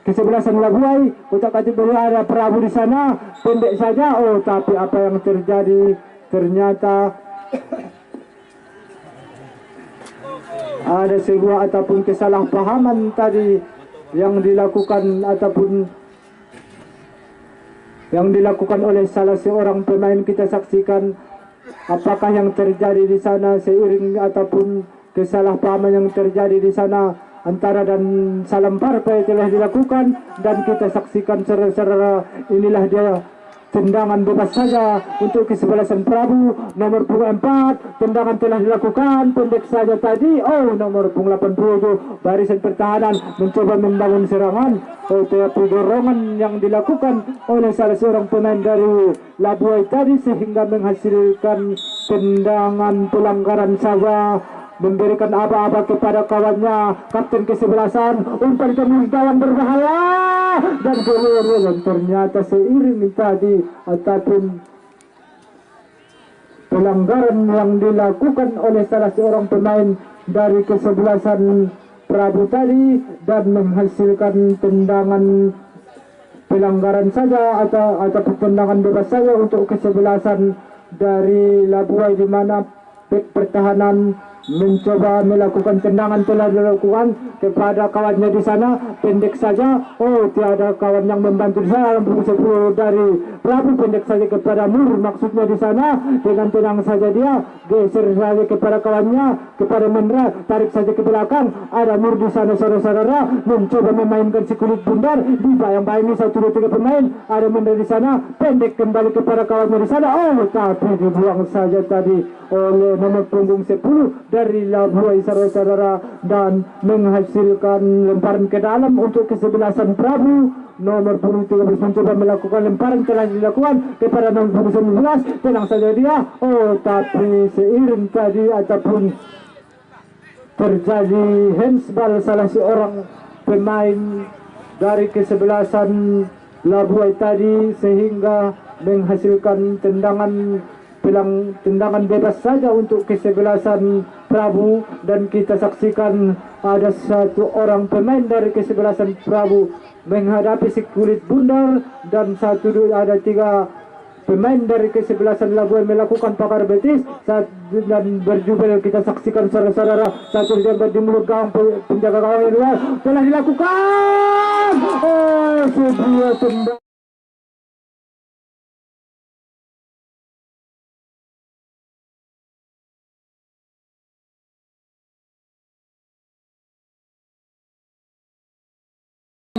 Speaker 2: kesebelasan Labuai, kotak katik bola ada Prabu di sana, pendek saja, oh tapi apa yang terjadi ternyata ada sebuah ataupun kesalahpahaman tadi yang dilakukan ataupun yang dilakukan oleh salah seorang pemain. Kita saksikan apakah yang terjadi di sana seiring ataupun kesalahpahaman yang terjadi di sana antara dan salam partai telah dilakukan, dan kita saksikan secara inilah dia tendangan bebas saja untuk kesebelasan Prabu nomor punggung 4, tendangan telah dilakukan, pendek saja tadi, oh nomor punggung 87 barisan pertahanan mencoba membangun serangan, oh tapi dorongan yang dilakukan oleh salah seorang pemain dari Labuai tadi sehingga menghasilkan tendangan pelanggaran saja, memberikan aba-aba kepada kawannya kapten kesebelasan, umpan ke gawang berbahaya dan kemudian ternyata seiring tadi ataupun pelanggaran yang dilakukan oleh salah seorang pemain dari kesebelasan Prabu tadi dan menghasilkan tendangan pelanggaran saja atau tendangan bebas saja untuk kesebelasan dari Labuai, di mana bek pertahanan mencoba melakukan tendangan telah dilakukan kepada kawannya di sana, pendek saja, oh tiada kawan yang membantu di sana, punggung 10 dari Prabu, pendek saja kepada Nur maksudnya di sana, dengan tenang saja dia geser saja kepada kawannya, kepada Mendra, tarik saja ke belakang, ada Nur di sana saudara-saudara, mencoba memainkan si kulit bundar, dibayang-bayangi 1-2-3 pemain, ada Mendra di sana, pendek kembali kepada kawannya di sana, oh tapi dibuang saja tadi oleh nomor punggung 10 dari Labuai saudara-saudara, dan menghasilkan lemparan ke dalam untuk kesebelasan Prabu nomor punggung 13 mencoba melakukan lemparan telah dilakukan kepada nomor punggung 19, tenang saja dia, oh tapi seiring tadi ataupun terjadi handsball salah seorang pemain dari kesebelasan Labuai tadi sehingga menghasilkan tendangan tendangan bebas saja untuk kesebelasan Prabu, dan kita saksikan ada satu orang pemain dari kesebelasan Prabu menghadapi si kulit bundar, dan ada 3 pemain dari kesebelasan Labuan melakukan pakar betis dan berjubel. Kita saksikan saudara-saudara, satu jabat di mulut gawang penjaga gawang yang luar telah dilakukan. Sebuah tendang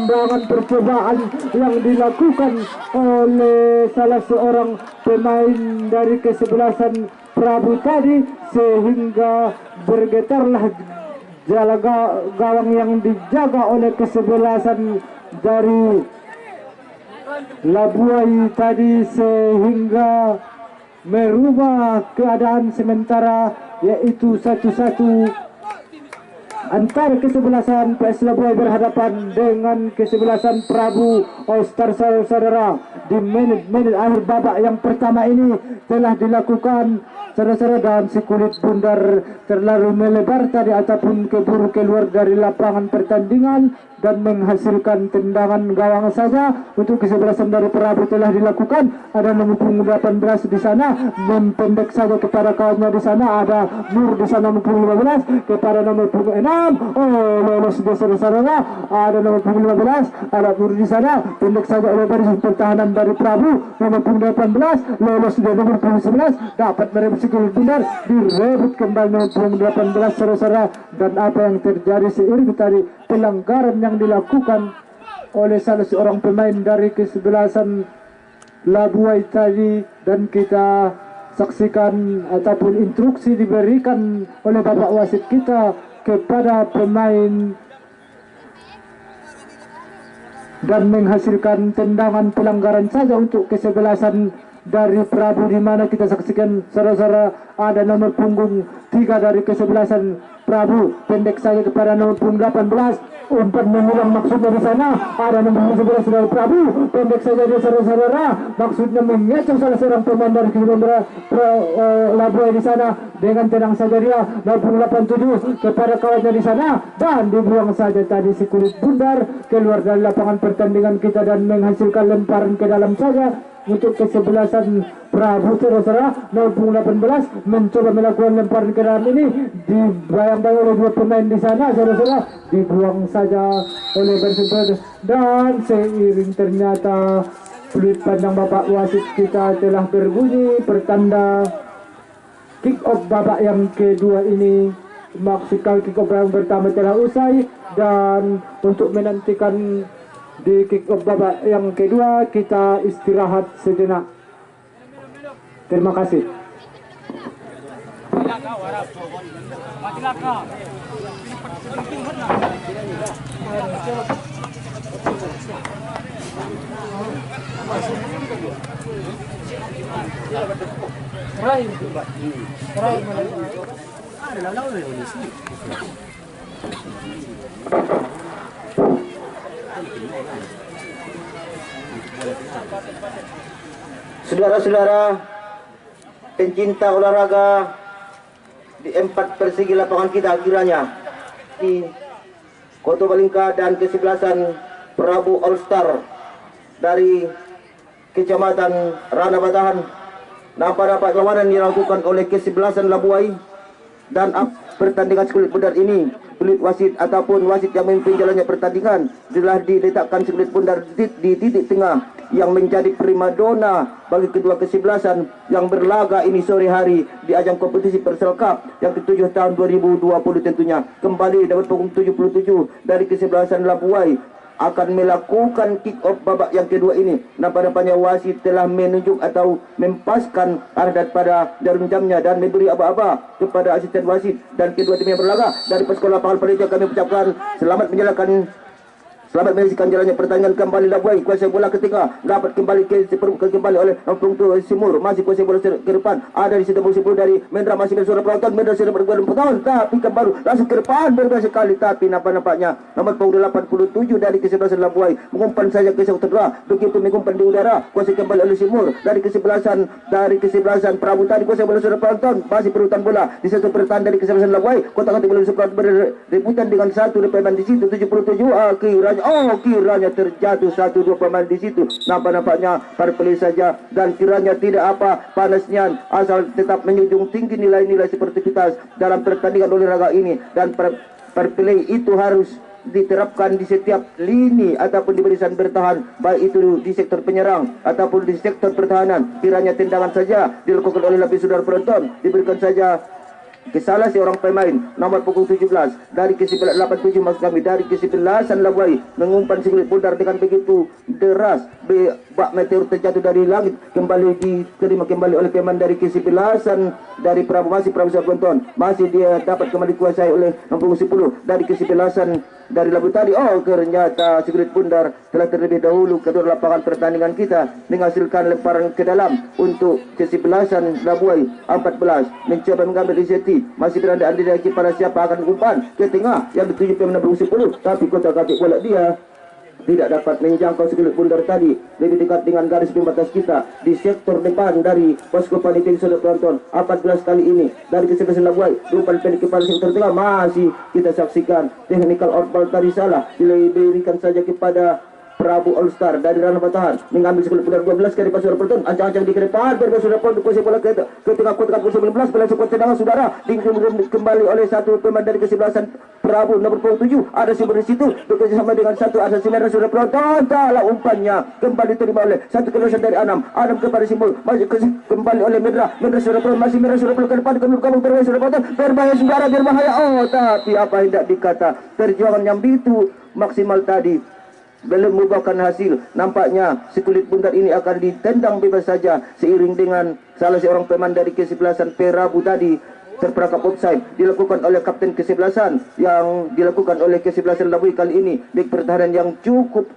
Speaker 2: tendangan percobaan yang dilakukan oleh salah seorang pemain dari kesebelasan Prabu tadi, sehingga bergetarlah jala gawang yang dijaga oleh kesebelasan dari Labuai tadi, sehingga merubah keadaan sementara, yaitu 1-1 antara kesebelasan PS Labuai berhadapan dengan kesebelasan Prabu All Star. Saudara, di menit-menit akhir babak yang pertama ini telah dilakukan saudara-saudara, dan si kulit bundar terlalu melebar tadi ataupun keburu keluar dari lapangan pertandingan dan menghasilkan tendangan gawang saja. Untuk kesebelasan dari Prabu telah dilakukan, ada nomor punggung 18 di sana mempendek saja kepada kawannya di sana, ada Nur di sana nomor punggung 15 kepada nomor punggung 6. Lolos dia saudara, ada nomor punggung 15, ada Nur di sana, pendek saja oleh baris pertahanan dari Prabu nomor punggung 18, lolos dia nomor punggung 11, dapat merebut kulit bundar, direbut kembali nomor punggung 18 saudara. Dan apa yang terjadi seiring tadi pelanggaran yang dilakukan oleh salah seorang pemain dari kesebelasan Labuai tadi, dan kita saksikan ataupun instruksi diberikan oleh bapak wasit kita kepada pemain dan menghasilkan tendangan pelanggaran saja untuk kesebelasan dari Prabu, di mana kita saksikan saudara-saudara ada nomor punggung 3 dari kesebelasan Prabu pendek saja kepada nomor punggung 18, umpan mengulang maksudnya di sana, ada nomor 11 dari Prabu pendek saja dia saudara-saudara, maksudnya mengecoh salah seorang pemain dari kesebelasan Labuai di sana, dengan tenang saja dia nomor punggung 87 kepada kawannya di sana, dan dibuang saja tadi si kulit bundar keluar dari lapangan pertandingan kita dan menghasilkan lemparan ke dalam saja untuk kesebelasan Prabu saudara. Nomor punggung 18 mencoba melakukan lemparan ke dalam ini, dibayang-bayang oleh 2 pemain di sana saudara, dibuang saja oleh Persebaya, dan seiring ternyata peluit pandang bapak wasit kita telah berbunyi pertanda kick off babak yang kedua ini. Maksimal kick off yang pertama telah usai, dan untuk menantikan di kick off babak yang kedua kita istirahat sejenak. Terima kasih.
Speaker 4: Saudara-saudara pencinta olahraga di 4 persegi lapangan kita, kiranya di Kota Balingka dan kesebelasan Prabu All Star dari Kecamatan Rana Batahan, nampak perlawanan yang dilakukan oleh kesebelasan Labuai, dan pertandingan kulit bundar ini, kulit wasit ataupun wasit yang memimpin jalannya pertandingan telah diletakkan kulit bundar di titik tengah yang menjadi primadona bagi kedua kesebelasan yang berlaga ini sore hari di ajang kompetisi Persel Cup yang ke-7 tahun 2020 tentunya. Kembali dapat punggung 77 dari kesebelasan Labuai akan melakukan kick off babak yang kedua ini. Nampaknya wasit telah menunjuk atau mempaskan arah daripada jarum jamnya dan memberi aba-aba kepada asisten wasit dan kedua tim yang berlaga. Dari Sekolah Lapangan Panitia kami ucapkan selamat menjalankan Selamat menyaksikan jalannya pertandingan kembali Labuai. Kuasai bola ketika dapat kembali kembali oleh Pungtu Simur. Masih kuasai bola ke depan. Ada di situ musim dari Mendra, masih bersuara penonton. Mendra sudah bergolong penonton, tapi kembali langsung ke depan berbahaya sekali. Tapi nampaknya nomor punggung 87 dari kesebelasan Labuai mengumpan saja ke sektor tengah. Begitu mengumpan di udara. Kuasai kembali oleh Simur dari kesebelasan Prabu tadi. Kuasai bola sudah penonton. Masih berurutan bola di satu pertahanan dari kesebelasan Labuai. Kotak-kotak bola sempat berebutan dengan satu pemain di situ 77. Kiranya terjatuh 1-2 pemain di situ. Nampaknya parpeli saja dan kiranya tidak apa panasnya, asal tetap menjunjung tinggi nilai-nilai sportivitas dalam pertandingan olahraga ini, dan parpeli itu harus diterapkan di setiap lini ataupun di barisan bertahan, baik itu di sektor penyerang ataupun di sektor pertahanan. Kiranya tendangan saja dilakukan oleh lebih saudara penonton, diberikan saja ke salah seorang pemain nomor punggung 17 dari kesebelasan 87 maksud kami dari kesebelasan Labuai mengumpan si kulit pudar dengan begitu deras. Bak meteor terjatuh dari langit kembali diterima kembali oleh pemain dari kesebelasan dari Prabu. Masih Prabu Saponton, masih dia dapat kembali kuasai oleh nomor punggung 10 dari kesebelasan dari Labu tadi. Ternyata si kulit pudar telah terlebih dahulu kedua lapangan pertandingan kita menghasilkan lemparan ke dalam untuk kesebelasan Labuai 14 mencoba mengambil inisiatif. Masih berada di pada siapa akan umpan ke tengah yang dituju pemain nomor 10, tapi kotak-katik bola dia tidak dapat menjangkau segelit bundar tadi, lebih dekat dengan garis pembatas kita di sektor depan dari posko panitia. Saudara penonton, 14 kali ini dari kesebelasan Labuai umpan pendek kepada sektor tengah. Masih kita saksikan technical outball tadi salah, diberikan saja kepada Prabu All Star dari ranah bertahan mengambil sekolah pudar 12 kali pas saudara penonton, ancang-ancang di depan berbahaya saudara penonton, kuasai bola ke tengah kotak 19 berlangsung tendangan saudara kembali oleh satu pemain dari kesebelasan Prabu nomor 7. Ada si di situ bekerjasama dengan satu asal sinar saudara penonton, salah umpannya kembali terima oleh satu kelosan dari Anam kepada Simbol, masih kembali oleh Mendra saudara penonton, masih Mendra saudara penonton ke depan kamu berbahaya saudara penonton, berbahaya saudara, berbahaya. Tapi apa hendak dikata, perjuangan yang begitu maksimal tadi belum membuahkan hasil. Nampaknya si kulit bundar ini akan ditendang bebas saja seiring dengan salah seorang pemain dari kesebelasan Prabu tadi terperangkap offside dilakukan oleh kapten kesebelasan yang dilakukan oleh kesebelasan Labuai kali ini. Baik pertahanan yang cukup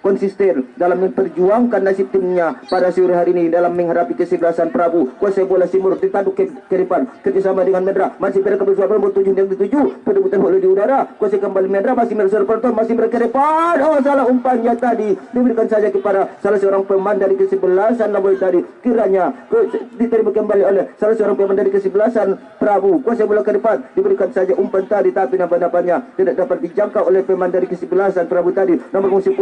Speaker 4: konsisten dalam memperjuangkan nasib timnya pada sore hari ini dalam menghadapi kesebelasan Prabu. Kuasai bola Simur ditanduk ke depan kerjasama dengan Mendra, masih berada bersama nomor 7 yang dituju pendebutan bola di udara. Kuasai kembali Mendra, masih Mendra penonton, masih berada ke depan. Salah umpannya tadi diberikan saja kepada salah seorang pemain dari kesebelasan Labuai tadi. Kiranya diterima kembali oleh salah seorang pemain dari kesebelasan Prabu. Kuasai bola ke depan, diberikan saja umpan tadi, tapi nampaknya tidak dapat dijangkau oleh pemain dari kesebelasan Prabu tadi nomor 10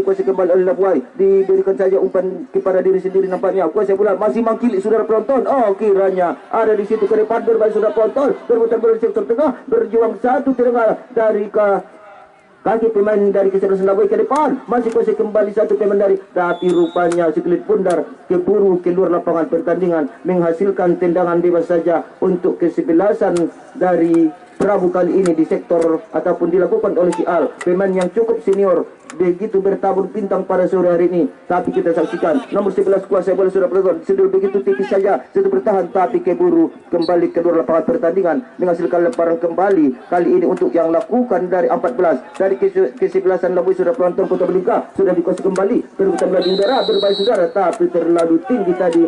Speaker 4: kuasai kembali oleh Labuai, diberikan saja umpan kepada diri sendiri. Nampaknya kuasai bola masih mangkili saudara penonton. Kiranya ada di situ ke depan berbalik saudara penonton, berputar bola di sektor tengah, berjuang satu tendangan dari kaki pemain dari kesebelasan Labuai ke depan, masih kuasai kembali satu pemain dari, tapi rupanya si kulit bundar keburu keluar lapangan pertandingan menghasilkan tendangan bebas saja untuk kesebelasan dari Prabu kali ini di sektor ataupun dilakukan oleh si Al, pemain yang cukup senior begitu bertabur bintang pada sore hari ini. Tapi kita saksikan nomor 11 kuasai bola sudah penonton, sudah begitu tipis saja sudah bertahan, tapi keburu kembali keluar lapangan pertandingan menghasilkan lemparan kembali kali ini untuk yang lakukan dari 14 dari kesebelasan Labuai. Sudah penonton Kota Belingka sudah dikuasai kembali, berebutan bola di udara berbahaya saudara, tapi terlalu tinggi tadi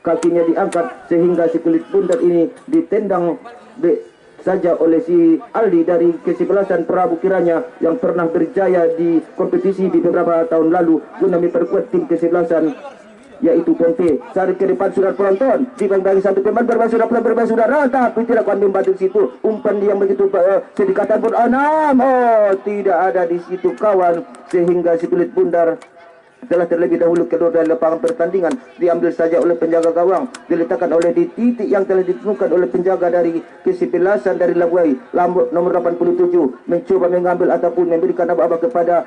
Speaker 4: kakinya diangkat sehingga si kulit bundar ini ditendang saja oleh si Aldi dari kesebelasan Prabu, kiranya yang pernah berjaya di kompetisi di beberapa tahun lalu guna memperkuat tim kesebelasan yaitu Ponte. Saat ke depan sudah penonton dibagi satu pemain berbahaya saudara, tapi tidak akan membantu situ umpan yang begitu sedikatan pun Anam tidak ada di situ kawan, sehingga si kulit bundar telah terlebih dahulu keluar dari lapangan pertandingan. Diambil saja oleh penjaga gawang, diletakkan oleh di titik yang telah ditemukan oleh penjaga dari kesebelasan dari Labuai nomor 87, mencoba mengambil ataupun memberikan aba-aba kepada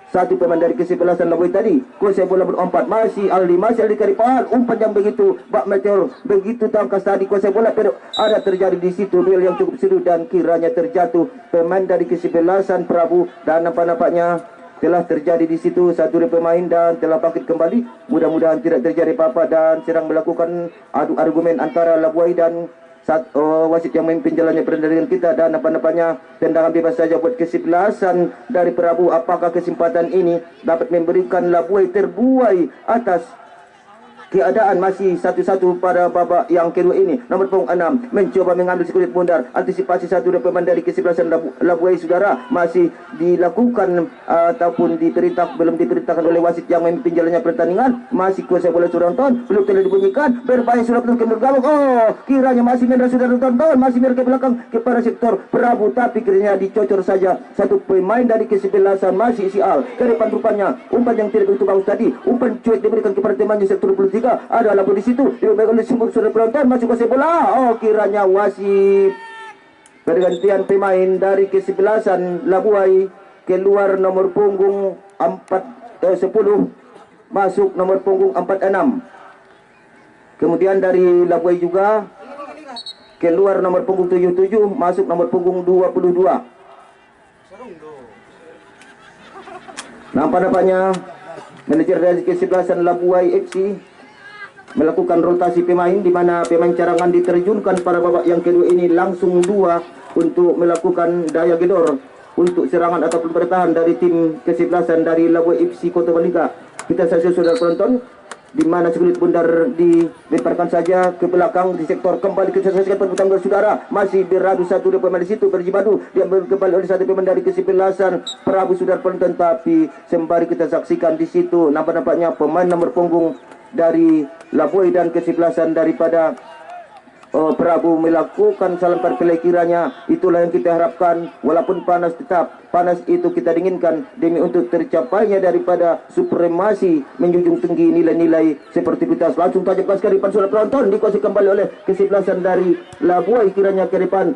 Speaker 4: satu pemain dari kesebelasan Labuai tadi. Kuasai bola berompat, masih Aldi ke depan, umpan yang begitu bak meteor begitu tangkas tadi. Kuasai bola ada terjadi di situ duel yang cukup seru dan kiranya terjatuh pemain dari kesebelasan Prabu, dan nampaknya telah terjadi di situ satu pemain dan telah bangkit kembali. Mudah-mudahan tidak terjadi apa-apa dan sedang melakukan adu argumen antara Labuai dan wasit yang memimpin jalannya pertandingan kita, dan apa-apanya tendangan bebas saja buat kesebelasan dari Prabu. Apakah kesempatan ini dapat memberikan Labuai terbuai atas keadaan masih 1-1 pada babak yang kedua ini. Nomor punggung 6 mencoba mengambil sekulit pundar. Antisipasi satu dari pemain dari kesebelasan Labuai, saudara, masih dilakukan ataupun belum diperintahkan oleh wasit yang memimpin jalannya pertandingan. Masih kuasa bola Suranton, belum telah dibunyikan. Berbahaya sudah betul ke bergabung. Oh, kiranya masih merah sudah tonton, masih merah ke belakang kepada sektor Prabu, tapi kiranya dicocor saja satu pemain dari kesebelasan masih sial. Ke depan rupanya umpan yang tidak begitu bagus tadi, umpan cuit diberikan kepada temannya sektor 23. Ada Labu di situ, dibaik oleh Simbur sudah penonton, masuk kuasai bola. Oh, kiranya wasit pergantian pemain dari kesebelasan Labuai, keluar nomor punggung 10, masuk nomor punggung 46. Kemudian dari Labuai juga keluar nomor punggung 77, masuk nomor punggung 22. Nampaknya manajer dari kesebelasan Labuai FC melakukan rotasi pemain, di mana pemain cadangan diterjunkan pada babak yang kedua ini langsung 2 untuk melakukan daya gedor untuk serangan ataupun bertahan dari tim kesebelasan dari Labuai FC Kota Balingka. Kita saksikan saudara penonton, di mana sekulit bundar dilemparkan saja ke belakang di sektor. Kembali kita saksikan perputaran saudara, masih beradu satu dari pemain di situ, berjibadu diambil kembali oleh satu pemain dari kesebelasan Prabu, saudara penonton. Tapi sembari kita saksikan di situ, nampaknya pemain nomor punggung dari Labuai dan kesebelasan daripada Prabu melakukan salam perpelai. Kiranya itulah yang kita harapkan, walaupun panas, tetap panas itu kita dinginkan demi untuk tercapainya daripada supremasi menjunjung tinggi nilai-nilai sepertivitas. Langsung tajam gas ke depan saudara penonton, dikuasai kembali oleh kesebelasan dari Labuai. Kiranya ke depan,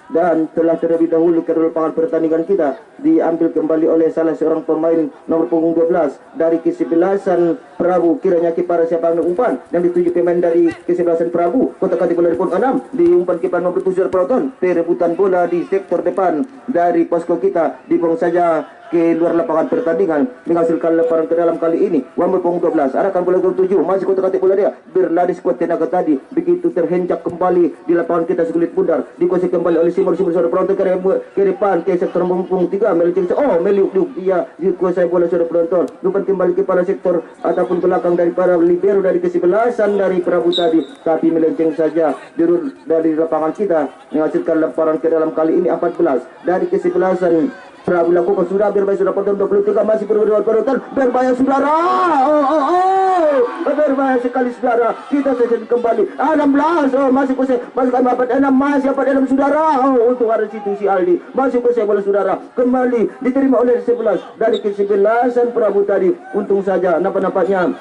Speaker 4: dan telah terlebih dahulu ke lapangan pertandingan kita diambil kembali oleh salah seorang pemain nomor punggung 12 dari kesebelasan Prabu. Kiranya kepada siapa yang umpan yang dituju pemain dari kesebelasan Prabu, kotak-katik bola di punggung 6, diumpan kepada nomor 7 penonton. Perebutan bola di sektor depan dari posko kita, dibuang saja ke luar lapangan pertandingan, menghasilkan lemparan ke dalam kali ini. Nomor punggung 12 arahkan bola ke 7, masih kotak-katik bola dia, berlari skuad tenaga tadi, begitu terhenjak kembali di lapangan kita sekulit pundar, dikuasai kembali oleh Simur saudara penonton ke depan ke sektor punggung 3, meliuk dia dikuasai bola saudara penonton, umpan kembali kepada sektor ataupun belakang daripada libero dari kesebelasan dari Prabu tadi, tapi melenceng saja dari lapangan kita, menghasilkan lemparan ke dalam kali ini 14 dari kesebelasan Prabu. Lakukan sudah, berbahaya sudah penonton 23, masih berdua penonton, berbahaya saudara. Berbahaya sekali saudara. Kita sesi kembali 16, masih kuasai, masih kami 46, masih 46 saudara. Untuk ada situ si Aldi, masih kuasai bola saudara, kembali diterima oleh 11 dari kesebelasan Prabu tadi. Untung saja nampaknya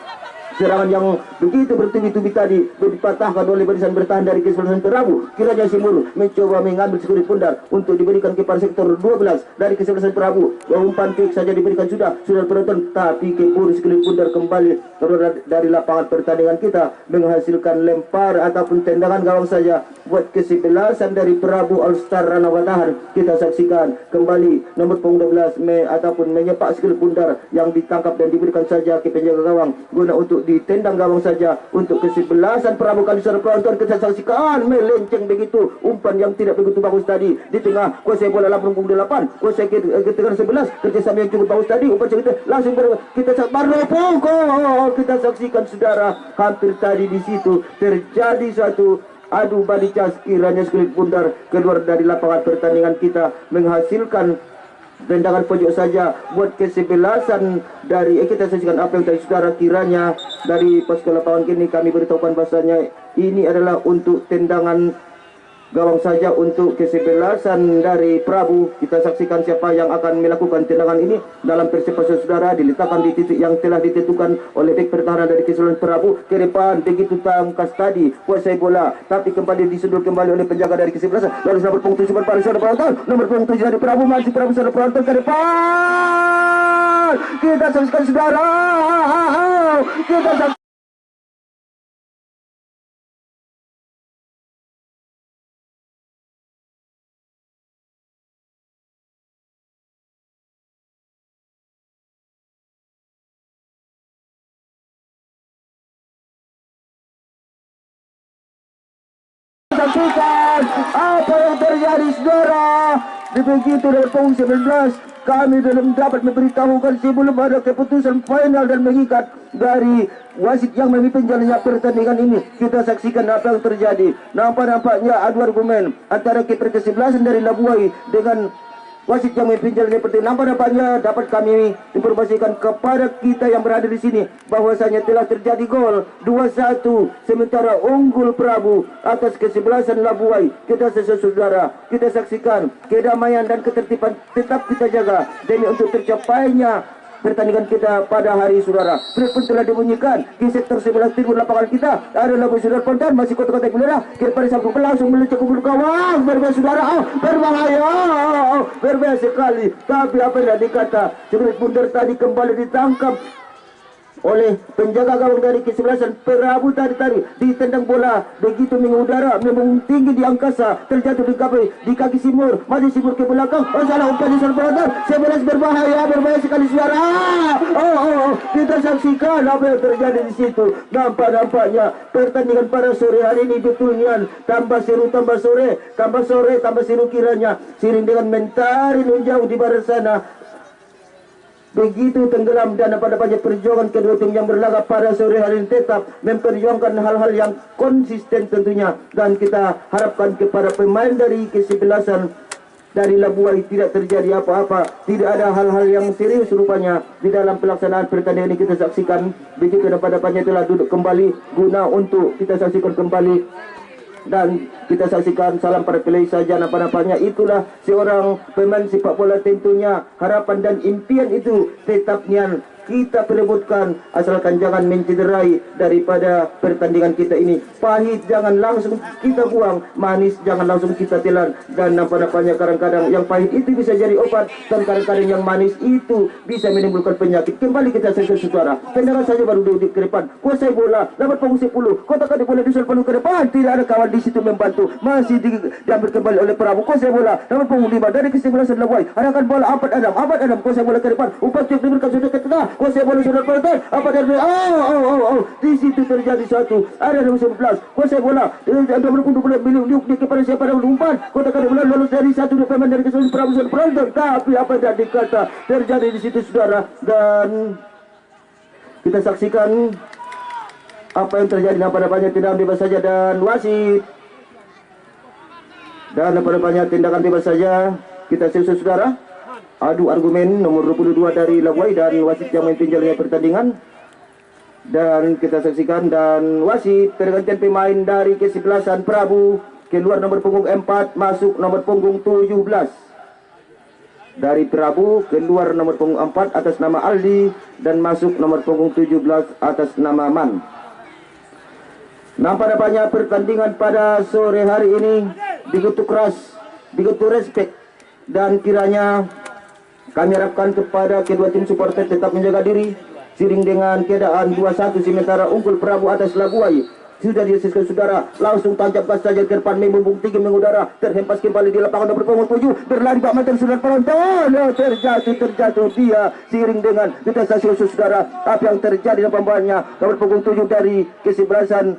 Speaker 4: serangan yang begitu bertubi-tubi tadi dipatahkan oleh barisan bertahan dari kesebelasan Prabu. Kiranya Simur mencoba mengambil sekulit pundar untuk diberikan kepada sektor 12 dari kesebelasan Prabu. Umpan kick saja diberikan sudah penonton, tapi keburu sekulit pundar kembali keluar dari lapangan pertandingan kita, menghasilkan lempar ataupun tendangan gawang saja buat kesebelasan dari Prabu All Star Rana Watahan. Kita saksikan kembali nomor punggung 12 ataupun menyepak sekulit pundar yang ditangkap dan diberikan saja ke penjaga gawang guna untuk ditendang gawang saja untuk kesebelasan Prabu. Kali saudara penonton kita saksikan melenceng begitu, umpan yang tidak begitu bagus tadi di tengah, kuasai bola langsung punggung 8, kuasai ke tengah 11, kerjasama yang cukup bagus tadi, umpan kita langsung kita saksikan saudara, hampir tadi di situ terjadi suatu adu balicas. Kiranya sekulit pundar keluar dari lapangan pertandingan kita, menghasilkan tendangan pojok saja buat kesebelasan dari kita saksikan apa yang tadi saudara. Kiranya dari posko lapangan kini kami beritahukan bahasanya ini adalah untuk tendangan gawang saja untuk kesebelasan dari Prabu. Kita saksikan siapa yang akan melakukan tendangan ini dalam persepsi saudara, diletakkan di titik yang telah ditentukan oleh bek pertahanan dari kesebelasan Prabu. Ke depan begitu tangkas tadi, kuasai bola, tapi kembali disundul kembali oleh penjaga dari kesebelasan. Lalu nomor punggung 7 pada saudara penonton, nomor punggung 7 dari Prabu, masih Prabu saudara penonton ke depan. Kita saksikan saudara, kita saksikan Saksikan apa yang terjadi saudara. Begitu dalam punggung 19 kami belum dapat memberitahukan sebelum ada keputusan final dan mengikat dari wasit yang memimpin jalannya pertandingan ini. Kita saksikan apa yang terjadi. Nampaknya adu argumen antara kiper ke-11 dari Labuai dengan wasit yang memimpin jalannya pertandingan. Nampaknya dapat kami informasikan kepada kita yang berada di sini bahwasanya telah terjadi gol 2-1 sementara unggul Prabu atas ke-11 Labuai. Kita saudara, kita saksikan kedamaian dan ketertiban tetap kita jaga demi untuk tercapainya pertandingan kita pada hari saudara. Trip pun telah dibunyikan di sektor sebelah timur lapangan kita. Ada Labuai saudara Pontan masih kota-kota Gilera. Kira satu langsung meluncur ke gawang. Berbahaya saudara. Berbahaya. Berbahaya sekali. Tapi apa yang dikata Jurus Bundar tadi kembali ditangkap oleh penjaga gawang dari ke-11 Prabu tadi ditendang bola begitu mengudara memang tinggi di angkasa terjatuh di kaki Simur. Maju Simur ke belakang. Oh salah umpan di sana. 11 berbahaya sekali suara. Kita saksikan apa yang terjadi di situ. Nampaknya pertandingan pada sore hari ini betulnya tambah seru tambah sore tambah seru kiranya siring dengan mentari jauh di barat sana. Begitu tenggelam dan apa-apanya perjuangan kedua tim yang berlaga pada sore hari ini tetap memperjuangkan hal-hal yang konsisten tentunya. Dan kita harapkan kepada pemain dari ke-11 dari Labuai tidak terjadi apa-apa. Tidak ada hal-hal yang serius rupanya di dalam pelaksanaan pertandingan ini. Kita saksikan begitu apa-apanya telah duduk kembali guna untuk kita saksikan kembali. Dan kita saksikan salam para pelai saja apa-apanya. Itulah seorang pemain sepak bola tentunya. Harapan dan impian itu tetapnya kita perebutkan asalkan jangan mencederai daripada pertandingan kita ini. Pahit jangan langsung kita buang, manis jangan langsung kita telan. Dan nampaknya kadang-kadang yang pahit itu bisa jadi obat dan kadang-kadang yang manis itu bisa menimbulkan penyakit. Kembali kita saksikan suara. Tendangan saja baru di ke depan. Kuasai bola, dapat punggung 10. Kotakan bola disul penuh ke depan. Tidak ada kawan di situ membantu. Masih diambil kembali oleh Prabu. Kuasai bola, dapat punggung 5 dari ke-11 Labuai. Arahkan bola Ahmad Adam. Kuasai bola ke depan. Umpan tiup diberikan sudah ke tengah. Kuasai bola sudah Pontan. Apa dari di situ terjadi satu. Ada nomor 11. Kuasai bola. Ada berpunduk bola milik kepada siapa yang umpan. Kotakan bola lolos dari satu pemain dari ke-11 Prabu sudah Pontan. Tapi apa yang dikata terjadi di situ saudara. Dan kita saksikan apa yang terjadi. Nampaknya tindakan bebas saja dan wasit. Dan nampaknya tindakan bebas saja. Kita selesai saudara. Adu argumen nomor 22 dari Labuai dan wasit yang memimpin jalannya pertandingan. Dan kita saksikan dan wasit pergantian pemain dari ke-11 Prabu keluar nomor punggung 4 masuk nomor punggung 17. Dari Prabu keluar nomor punggung 4 atas nama Aldi dan masuk nomor punggung 17 atas nama Man. Nampaknya pertandingan pada sore hari ini begitu keras, begitu respect dan kiranya kami harapkan kepada kedua tim supporter tetap menjaga diri siring dengan keadaan 2-1 sementara unggul Prabu atas Labuai. Sudah diasiskan saudara, langsung tancap gas saja ke depan, membumbung tinggi mengudara, terhempas kembali di lapangan nomor punggung 7, berlari Pak Mantan saudara penonton, terjatuh dia siring dengan kita saksikan saudara apa yang terjadi dalam pembahannya nomor punggung 7 dari kesebelasan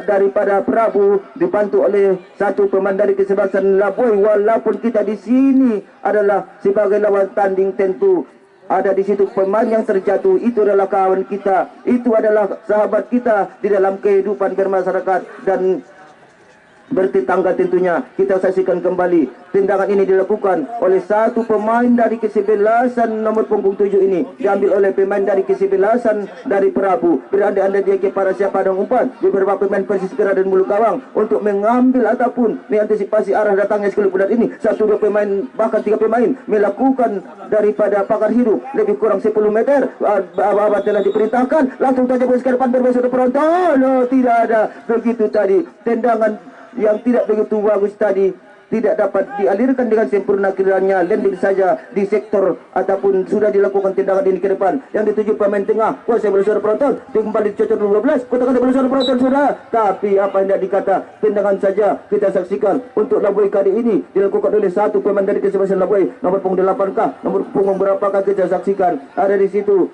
Speaker 4: daripada Prabu dibantu oleh satu pemain dari kesebelasan Labuai. Walaupun kita di sini adalah sebagai lawan tanding tentu ada di situ pemain yang terjatuh itu adalah kawan kita, itu adalah sahabat kita di dalam kehidupan bermasyarakat dan bertetangga tentunya. Kita saksikan kembali tindakan ini dilakukan oleh satu pemain dari ke-11 nomor punggung 7 ini diambil oleh pemain dari ke-11 dari Prabu. Beranda-anda dia kepada siapa dan umpan di beberapa pemain Persis Kera dan Mulu Gawang untuk mengambil ataupun mengantisipasi arah datangnya sekali bulan ini. Satu dua pemain bahkan 3 pemain melakukan daripada pagar hidup lebih kurang 10 meter. Abah telah diperintahkan langsung saja ke depan berbahasa penonton. Tidak ada begitu tadi tendangan yang tidak begitu bagus tadi tidak dapat dialirkan dengan sempurna kiranya landing saja di sektor ataupun sudah dilakukan tindakan ini ke depan yang dituju pemain tengah. Kuasa bersama penonton kembali cocok 12 kotakan bersama penonton sudah, tapi apa yang tidak dikata tindakan saja kita saksikan untuk Labuai kali ini dilakukan oleh satu pemain dari kesebelasan Labuai nomor punggung 8 kah nomor punggung berapakah kita saksikan ada di situ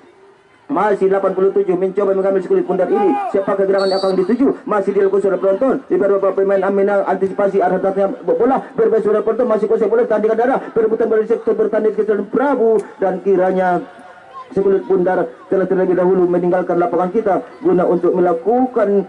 Speaker 4: masih 87 mencoba mengambil sekulit pundar ini. Siapakah gerangan yang akan dituju? Masih dilakukan saudara penonton. Di beberapa pemain Amina antisipasi arah datangnya bola. Berbahaya saudara penonton, masih kuasai bola, tandingan darah. Perebutan dari sektor bertanding ke Prabu, dan kiranya sekulit pundar telah terlebih dahulu meninggalkan lapangan kita guna untuk melakukan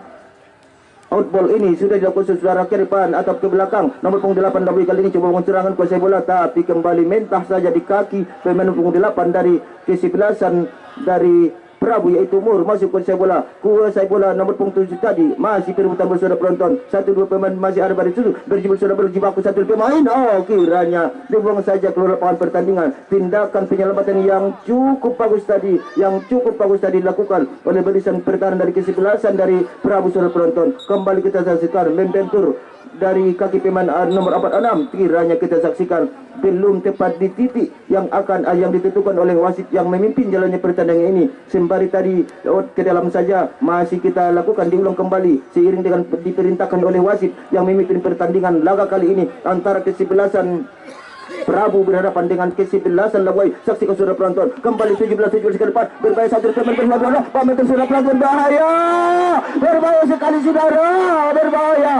Speaker 4: outball ini. Sudah dilakukan saudara ke depan atau ke belakang. Nomor punggung 8 W kali ini coba mencerangan kuasai bola, tapi kembali mentah saja di kaki pemain punggung 8 dari kesebelasan dari Prabu, yaitu Mur. Masuk kuasai bola nomor punggung 7 tadi. Masih perebutan bersaudara penonton. 1-2 pemain masih ada baris itu. Berjibul saudara berjibaku 1 pemain. Oh, kiranya dibuang saja keluar lapangan pertandingan. Tindakan penyelamatan yang cukup bagus tadi, dilakukan oleh barisan pertahanan dari kesebelasan dari Prabu saudara penonton. Kembali kita saksikan membentur dari kaki pemain nomor 46. Kiranya kita saksikan belum tepat di titik yang ditentukan oleh wasit yang memimpin jalannya pertandingan ini. Sembari tadi ke dalam saja masih kita lakukan, diulang kembali seiring dengan diperintahkan oleh wasit yang memimpin pertandingan laga kali ini antara kesebelasan Prabu berhadapan dengan kesebelasan Labuai. Saksikan saudara penonton, kembali 17 ke depan, berbahaya satu pemain berlawan, pameter saudara penonton, berbahaya sekali saudara, berbahaya.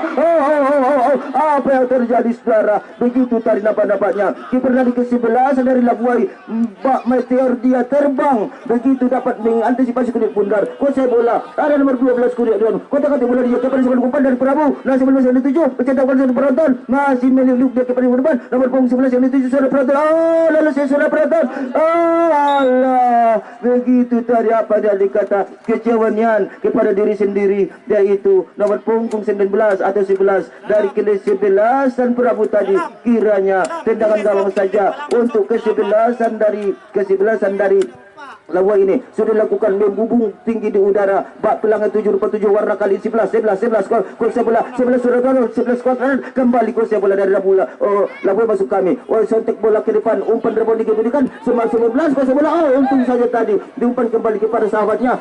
Speaker 4: Apa yang terjadi saudara? Begitu tadi nampaknya kiper dari kesebelasan dari Labuai, Mbak Meteor, dia terbang begitu dapat mengantisipasi kulit pundar. Kuasai bola, ada nomor 12 kulit dan kotak-kotak bola dia kepada sebelah umpan dari Prabu. Nah, sebelum yang dituju pencetak gol saudara penonton, masih meluk dia kepada depan nomor punggung 11 yang dituju saudara penonton. Oh, lalu saya saudara penonton. Allah, begitu tadi apa dia dikata kecewanian kepada diri sendiri, yaitu nomor punggung 19 atau 11 dari kesebelasan Prabu tadi. Kiranya tendangan gawang saja untuk kesebelasan dari Labuai ini sudah dilakukan membubung tinggi di udara. Bak pelangan 747 warna kali 11 kuasai bola 11 kuadran kembali kuasai bola dari Labuai masuk kami. Sontek bola ke depan, umpan rebon diberikan semakin 11 kuasai bola. Untung saja tadi diumpan kembali kepada sahabatnya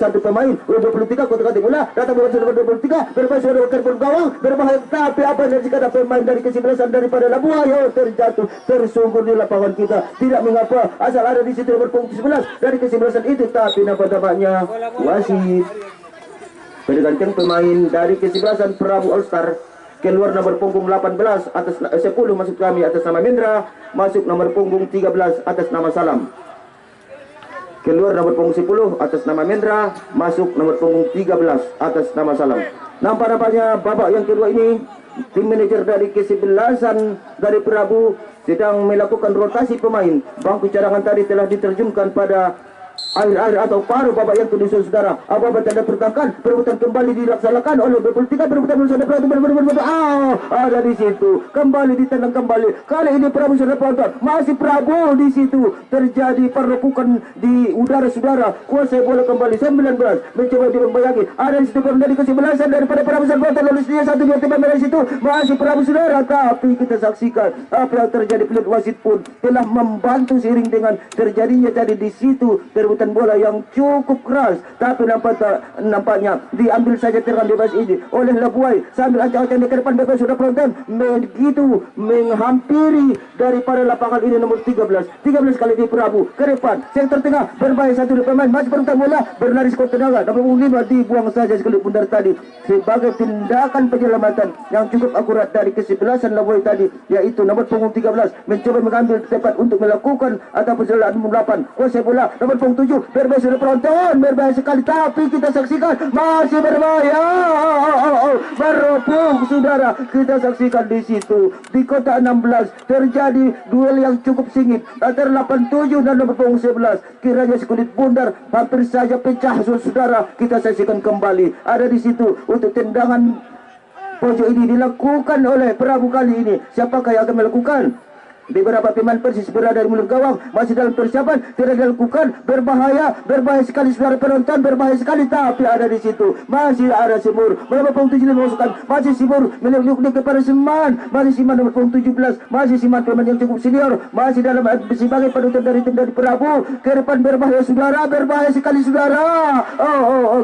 Speaker 4: satu pemain 23 kotak bola datang bola sudah 23 berbahaya sudah berbahaya gawang berbahaya, tapi apa yang dikata pemain dari kesebelasan daripada Labuai terjatuh tersungkur di lapangan kita. Tidak mengapa asal ada di situ nomor punggung 11 dari kesebelasan itu, tapi nampaknya wasit mendengarkan pemain dari kesebelasan Prabu All Star keluar nomor punggung 18 atas 10 masuk kami atas nama Mendra, masuk nomor punggung 13 atas nama Salam. Keluar nomor punggung 10 atas nama Mendra, masuk nomor punggung 13 atas nama Salam. Nampaknya babak yang kedua ini tim manajer dari kesebelasan dari Prabu sedang melakukan rotasi pemain. Bangku cadangan tadi telah diterjunkan pada akhir atau paruh babak yang kedua saudara. Apa tanda pertahanan perebutan kembali dilaksanakan oleh 23 perebutan saudara Prabu ada di situ, kembali ditendang kembali. Kali ini Prabu saudara penonton, masih Prabu di situ terjadi perlukukan di udara saudara. Kuasai bola kembali 19 mencoba dibayangin ada di situ dari kesebelasan daripada Prabu saudara penonton, lalu dia 1-2 tiba dari situ masih Prabu saudara, tapi kita saksikan apa yang terjadi. Pelit wasit pun telah membantu seiring dengan terjadinya tadi di situ perebutan bola yang cukup keras, tapi nampaknya diambil saja terang bebas ini oleh Labuai sambil ancang-ancang ke depan. Bebas sudah penonton begitu menghampiri daripada lapangan ini nomor 13 kali di Prabu ke depan sektor tengah, berbahaya satu pemain masih perebutan bola berlari skor tenaga nomor 5 dibuang saja sekali pundar tadi sebagai tindakan penyelamatan yang cukup akurat dari kesebelasan Labuai tadi, yaitu nomor punggung 13 mencoba mengambil tepat untuk melakukan ataupun selang nomor 8 kuasai bola nomor punggung 7 berbahaya sudah penonton, berbahaya sekali, tapi kita saksikan masih berbahaya. Berhubung saudara, kita saksikan di situ di kota 16 terjadi duel yang cukup sengit antara 87 dan nomor punggung 11. Kiranya sekulit pundar hampir saja pecah saudara. Kita saksikan kembali ada di situ untuk tendangan pojok ini dilakukan oleh Prabu kali ini. Siapakah yang akan melakukan? Beberapa pemain Persis berada di mulut gawang, masih dalam persiapan, tidak dilakukan, berbahaya sekali saudara penonton, berbahaya sekali, tapi ada di situ masih ada Simur berapa punggung 7 dimasukkan, masih Simur meluk kepada Siman, masih Siman nomor punggung 17, masih Siman pemain yang cukup senior, masih dalam sebagai panutan dari tim dari Prabu ke depan, berbahaya saudara, berbahaya sekali saudara.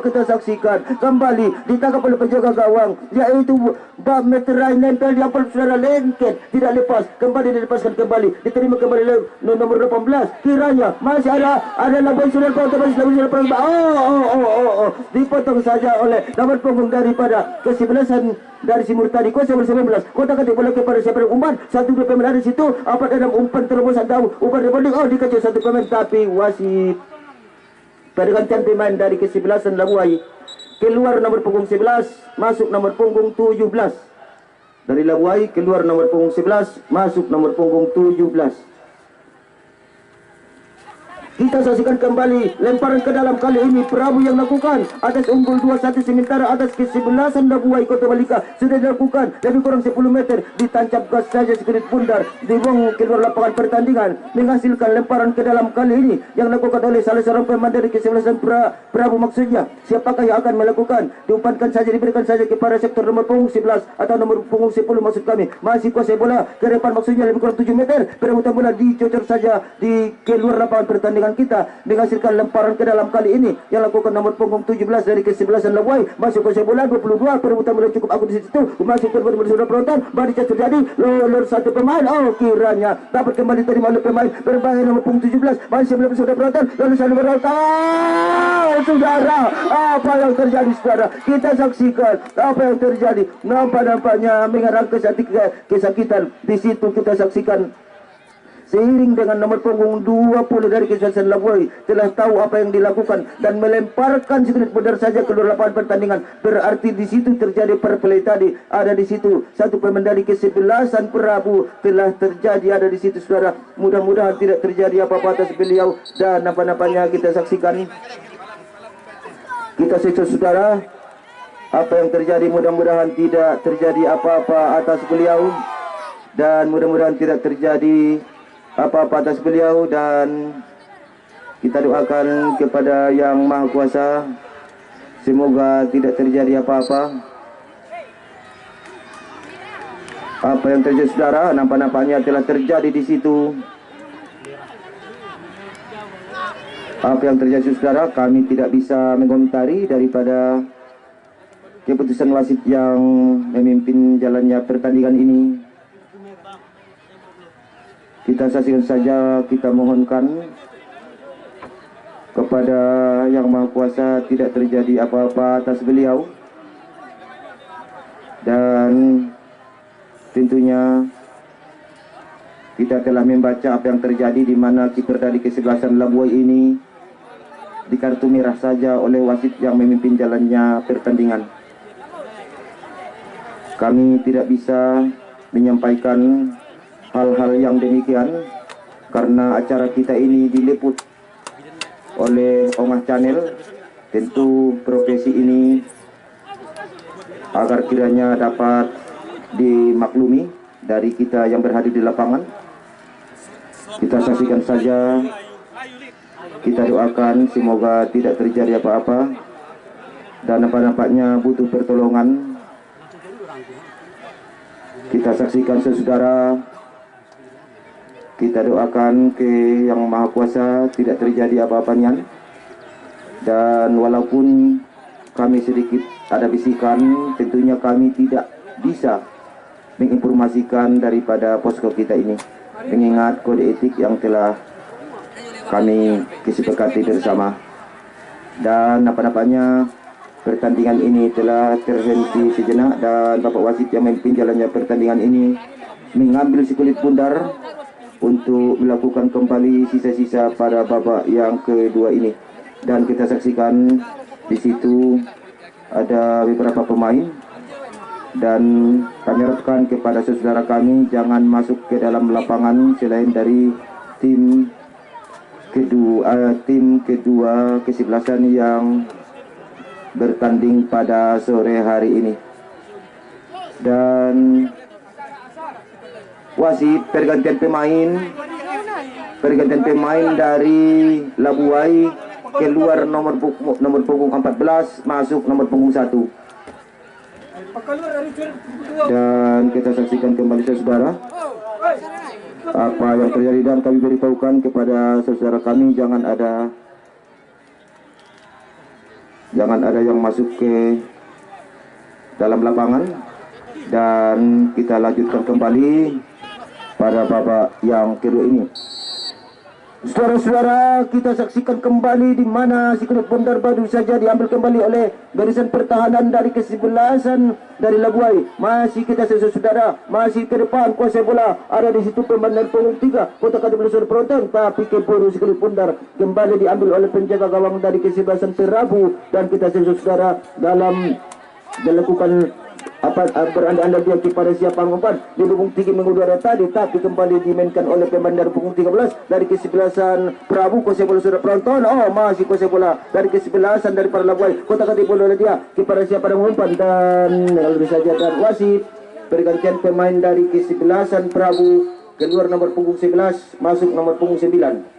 Speaker 4: Kita saksikan kembali ditangkap oleh penjaga gawang, yaitu Bab Meterai nempel di apel saudara, lengket tidak lepas, kembali dilepaskan dilepaskan kembali, diterima kembali nomor 18. Kiranya masih ada Labuan Sudan Kota, masih Labuan Sudan Kota. Dipotong saja oleh nomor punggung daripada kesebelasan dari si Murtadi kuasa 19. Kota kata bola kepada siapa umpan, satu dua pemain ada di situ. Apa dalam umpan terobosan tahu umpan rebonding, dikacau satu pemain, tapi wasit pergantian pemain dari kesebelasan Labuai. Keluar nomor punggung 11, masuk nomor punggung 17. Dari Labuai keluar nomor punggung 11, masuk nomor punggung 17. Kita saksikan kembali lemparan ke dalam kali ini Prabu yang lakukan atas unggul 2-1 sementara atas kesebelasan Labuai Kota Balika sudah dilakukan lebih kurang 10 meter, ditancap gas saja sekelip pundar, dibuang keluar lapangan pertandingan, menghasilkan lemparan ke dalam kali ini yang dilakukan oleh salah seorang pemain dari kesebelasan Prabu maksudnya. Siapakah yang akan melakukan? Diumpankan saja, diberikan saja kepada sektor nomor punggung 11 atau nomor punggung 10 maksud kami. Masih kuasai bola ke depan maksudnya lebih kurang 7 meter, perebutan bola dicocor saja di keluar lapangan pertandingan. Kita menghasilkan lemparan ke dalam kali ini yang lakukan nomor punggung 17 dari kesebelasan Labuai, masuk ke bola 22, perebutan bola cukup agut di situ, masuk ke bola sudah penonton, barisan terjadi, lolor satu pemain, kiranya dapat kembali terima oleh pemain berbahaya nomor punggung 17, masih belum sudah penonton, lalu satu penonton, saudara, apa yang terjadi saudara, kita saksikan apa yang terjadi, nampaknya mengarang kesakitan di situ kita saksikan. Seiring dengan nomor punggung 20 dari kesebelasan Labuai telah tahu apa yang dilakukan dan melemparkan sekelip pundar saja keluar lapangan pertandingan. Berarti di situ terjadi perplay tadi. Ada di situ satu pemain dari kesebelasan Prabu telah terjadi ada di situ saudara. Mudah-mudahan tidak terjadi apa-apa atas beliau dan apa-apanya kita saksikan. Kita saksikan saudara apa yang terjadi, mudah-mudahan tidak terjadi apa-apa atas beliau dan mudah-mudahan tidak terjadi apa-apa atas beliau dan kita doakan kepada Yang Maha Kuasa semoga tidak terjadi apa-apa. Apa yang terjadi saudara, nampaknya telah terjadi di situ. Apa yang terjadi saudara, kami tidak bisa mengomentari daripada keputusan wasit yang memimpin jalannya pertandingan ini. Kita saksikan saja, kita mohonkan kepada Yang Maha Kuasa tidak terjadi apa-apa atas beliau. Dan tentunya kita telah membaca apa yang terjadi di mana kiper dari kesebelasan Labuai ini di kartu merah saja oleh wasit yang memimpin jalannya pertandingan. Kami tidak bisa menyampaikan hal-hal yang demikian karena acara kita ini diliput oleh Ongah Channel. Tentu profesi ini agar kiranya dapat dimaklumi dari kita yang berhadir di lapangan. Kita saksikan saja, kita doakan semoga tidak terjadi apa-apa dan apa-apanya butuh pertolongan. Kita saksikan saudara, kita doakan ke Yang Maha Kuasa tidak terjadi apa-apanya. Dan walaupun kami sedikit ada bisikan, tentunya kami tidak bisa menginformasikan daripada posko kita ini, mengingat kode etik yang telah kami kesepakati bersama. Dan apa-apanya pertandingan ini telah terhenti sejenak dan Bapak Wasit yang memimpin jalannya pertandingan ini mengambil sekulit pundar untuk melakukan kembali sisa-sisa pada babak yang kedua ini. Dan kita saksikan di situ ada beberapa pemain dan kami harapkan kepada saudara kami jangan masuk ke dalam lapangan selain dari tim kedua kesebelasan yang bertanding pada sore hari ini. Dan wasit pergantian pemain dari Labuai keluar nomor punggung 14, masuk nomor punggung 1. Dan kita saksikan kembali saudara apa yang terjadi dan kami beritahukan kepada saudara kami jangan ada yang masuk ke dalam lapangan. Dan kita lanjutkan kembali pada babak yang kedua ini. Saudara-saudara, kita saksikan kembali di mana si kulit bundar baru saja diambil kembali oleh barisan pertahanan dari kesebelasan dari Labuai. Masih kita saudara, masih ke depan kuasai bola ada di situ pemain dari punggung 3 Kota Kadipalu Suara Penonton, tapi keburu si kulit bundar kembali diambil oleh penjaga gawang dari kesebelasan Perabu, dan kita saudara dalam dilakukan beranda-anda dia kepada siapa umpan di punggung 3 minggu udara tadi, tapi kembali dimainkan oleh pemain dari punggung 13 dari kesebelasan Prabu kuasai bola Suara Penonton. Oh, masih kuasai bola dari kesebelasan dari para Labuai Kota Kadipalu oleh dia kepada siapa yang umpan, dan lalu saja dan wasit pergantian pemain dari kesebelasan Prabu, keluar nomor punggung 11 masuk nomor punggung 9.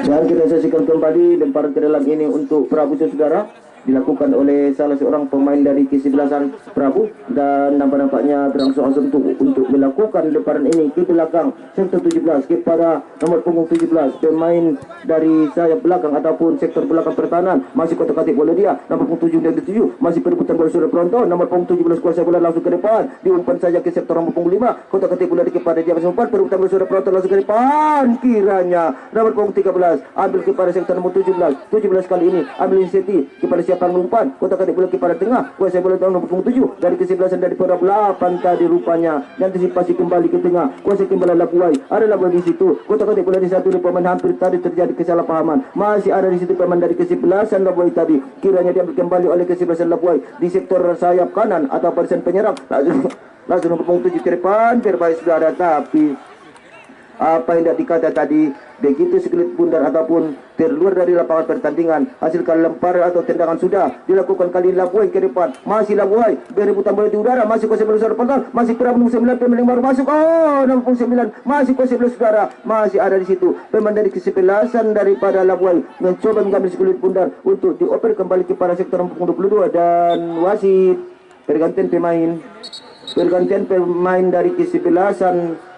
Speaker 4: Dan kita saksikan kembali lemparan ke dalam ini untuk Prabu saudara dilakukan oleh salah seorang pemain dari kesebelasan Prabu, dan nampaknya berangsur-angsur untuk melakukan lemparan ini ke belakang sektor 17 kepada nomor punggung 17 pemain dari sayap belakang ataupun sektor belakang pertahanan masih Kota Kadipalu dia nomor punggung 7 dan 7 masih perebutan bola Suara Penonton. Nomor punggung 17 kuasa bola langsung ke depan diumpan saja ke sektor nomor punggung 5 Kota Kadipalu kepada dia masih umpan perebutan bola Suara Penonton langsung ke depan, kiranya nomor punggung 13 ambil kepada sektor nomor 17 kali ini ambil inisiatif kepada siapa umpan Kota Kadipalu kepada tengah kuasa bola nomor punggung 7 dari kesebelasan dari pada 8 tadi rupanya, dan antisipasi kembali ke tengah kuasa kembali Labuai ada Labuai di situ Kota Kadipalu di satu pemain hampir tadi terjadi kesalahpahaman, masih ada di situ pemain dari kesebelasan Labuai tadi, kiranya diambil kembali oleh kesebelasan Labuai di sektor sayap kanan atau barisan penyerang langsung nomor punggung 7 ke depan terbaik saudara, tapi apa yang tidak dikata tadi begitu sekelit bundar ataupun terluar dari lapangan pertandingan, hasilkan lemparan atau tendangan sudah dilakukan kali Labuai ke depan, masih Labuai berebutan bola di udara, masih kuasa bola Suara Penonton, masih Prabu 9 pemain baru masuk, oh nomor 9 masih kuasa bola saudara, masih ada di situ pemain dari kesebelasan daripada Labuai mencoba mengambil sekelit bundar untuk dioper kembali kepada sektor nomor 22, dan wasit pergantian pemain dari kesebelasan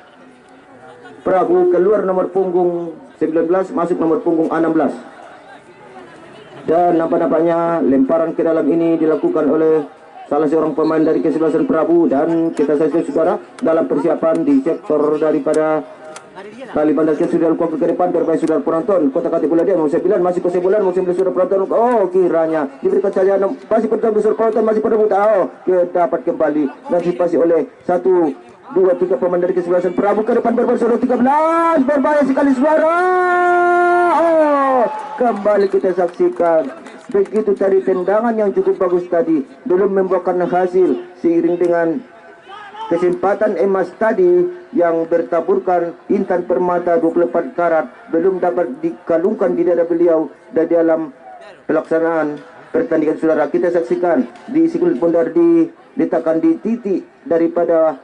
Speaker 4: Prabu, keluar nomor punggung 19 masuk nomor punggung 16, dan nampaknya lemparan ke dalam ini dilakukan oleh salah seorang pemain dari kesebelasan Prabu, dan kita saksikan saudara dalam persiapan di sektor daripada kali bandar sudah lakukan ke depan berbagai saudara penonton Kota Kadipalu dia nomor 9 masih kuasa bola nomor 9 saudara penonton, oh kiranya diberikan saja masih pertama saudara penonton masih pada buta, oh dapat kembali dan antisipasi oleh 1, 2, 3 pemain dari kesebelasan Prabu ke depan berbahaya 13 berbahaya sekali suara, oh kembali kita saksikan begitu tadi tendangan yang cukup bagus tadi belum membuahkan hasil seiring dengan kesempatan emas tadi yang bertaburkan Intan Permata 24 karat belum dapat dikalungkan di dada beliau dan dalam pelaksanaan pertandingan saudara. Kita saksikan di isi kulit bundar diletakkan di titik daripada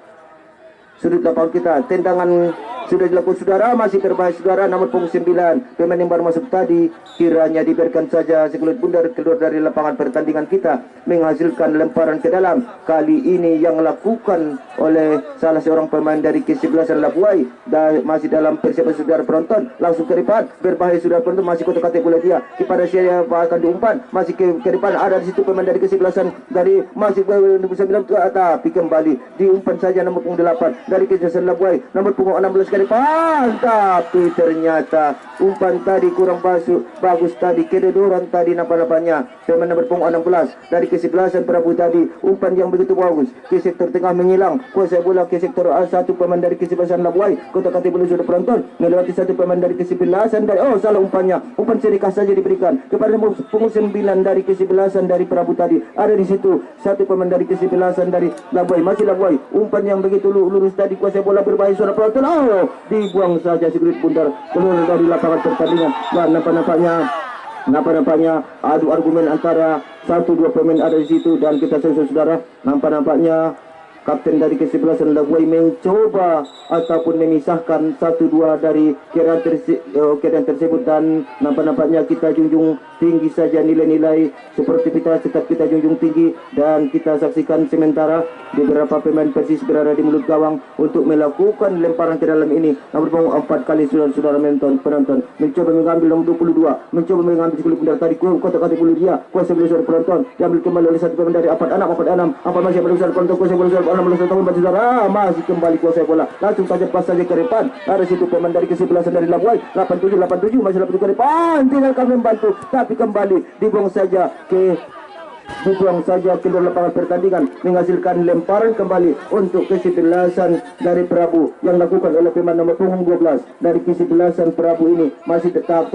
Speaker 4: sudut lapangan kita, tendangan sudah dilakukan saudara, masih berbahaya saudara nomor punggung 9 pemain yang baru masuk tadi, kiranya dibiarkan saja sekulit bundar keluar dari lapangan pertandingan kita menghasilkan lemparan ke dalam, kali ini yang lakukan oleh salah seorang pemain dari kesebelasan Labuai, dan masih dalam persiapan saudara penonton langsung ke depan berbahaya saudara penonton, masih Kota Kadipalu dia kepada siapa akan diumpan, masih ke depan ada di situ pemain dari kesebelasan dari masih 9 ke atas, tapi kembali diumpan saja nomor punggung 8 dari kesebelasan Labuai nomor punggung 16 ke depan, tapi ternyata umpan tadi kurang bagus tadi, kedodoran tadi nampaknya pemain nomor punggung 16 dari kesebelasan Prabu tadi, umpan yang begitu bagus ke sektor tengah menghilang kuasa bola ke sektor A1 pemain dari kesebelasan Labuai Kota Kadipalu sudah penonton melewati satu pemain dari kesebelasan dari salah umpannya, umpan sedikit saja diberikan kepada nomor punggung 9 dari kesebelasan dari Prabu tadi, ada di situ satu pemain dari kesebelasan dari Labuai, masih Labuai umpan yang begitu lurus tadi kuasa bola berbahaya suara penonton, dibuang saja sekulit bundar keluar dari lapangan pertandingan, dan nampaknya adu argumen antara 1-2 pemain ada di situ, dan kita saudara nampaknya kapten dari kesebelasan Labuai mencoba ataupun memisahkan 1-2 dari keadaan tersebut, dan nampaknya kita junjung tinggi saja nilai-nilai sportivitas, tetap kita junjung tinggi, dan kita saksikan sementara beberapa pemain Persis berada di mulut gawang untuk melakukan lemparan ke dalam ini. Namun 4 kali saudara penonton mencoba mengambil nomor 22, mencoba mengambil sekelip bundar tadi kotak bulu dia kuasa belusar penonton, diambil kembali oleh satu pemain dari 46 apa masih belusar penonton, kuasa belusar 16 tahun saudara, masih kembali kuasai bola, langsung saja pas saja ke depan. Ada situ pemain dari kesebelasan dari Labuai 87 masih 87 ke depan, tinggalkan membantu, tapi kembali dibuang saja keluar lapangan pertandingan, menghasilkan lemparan kembali untuk kesebelasan dari Prabu yang dilakukan oleh pemain nomor punggung 12 dari kesebelasan Prabu ini. Masih tetap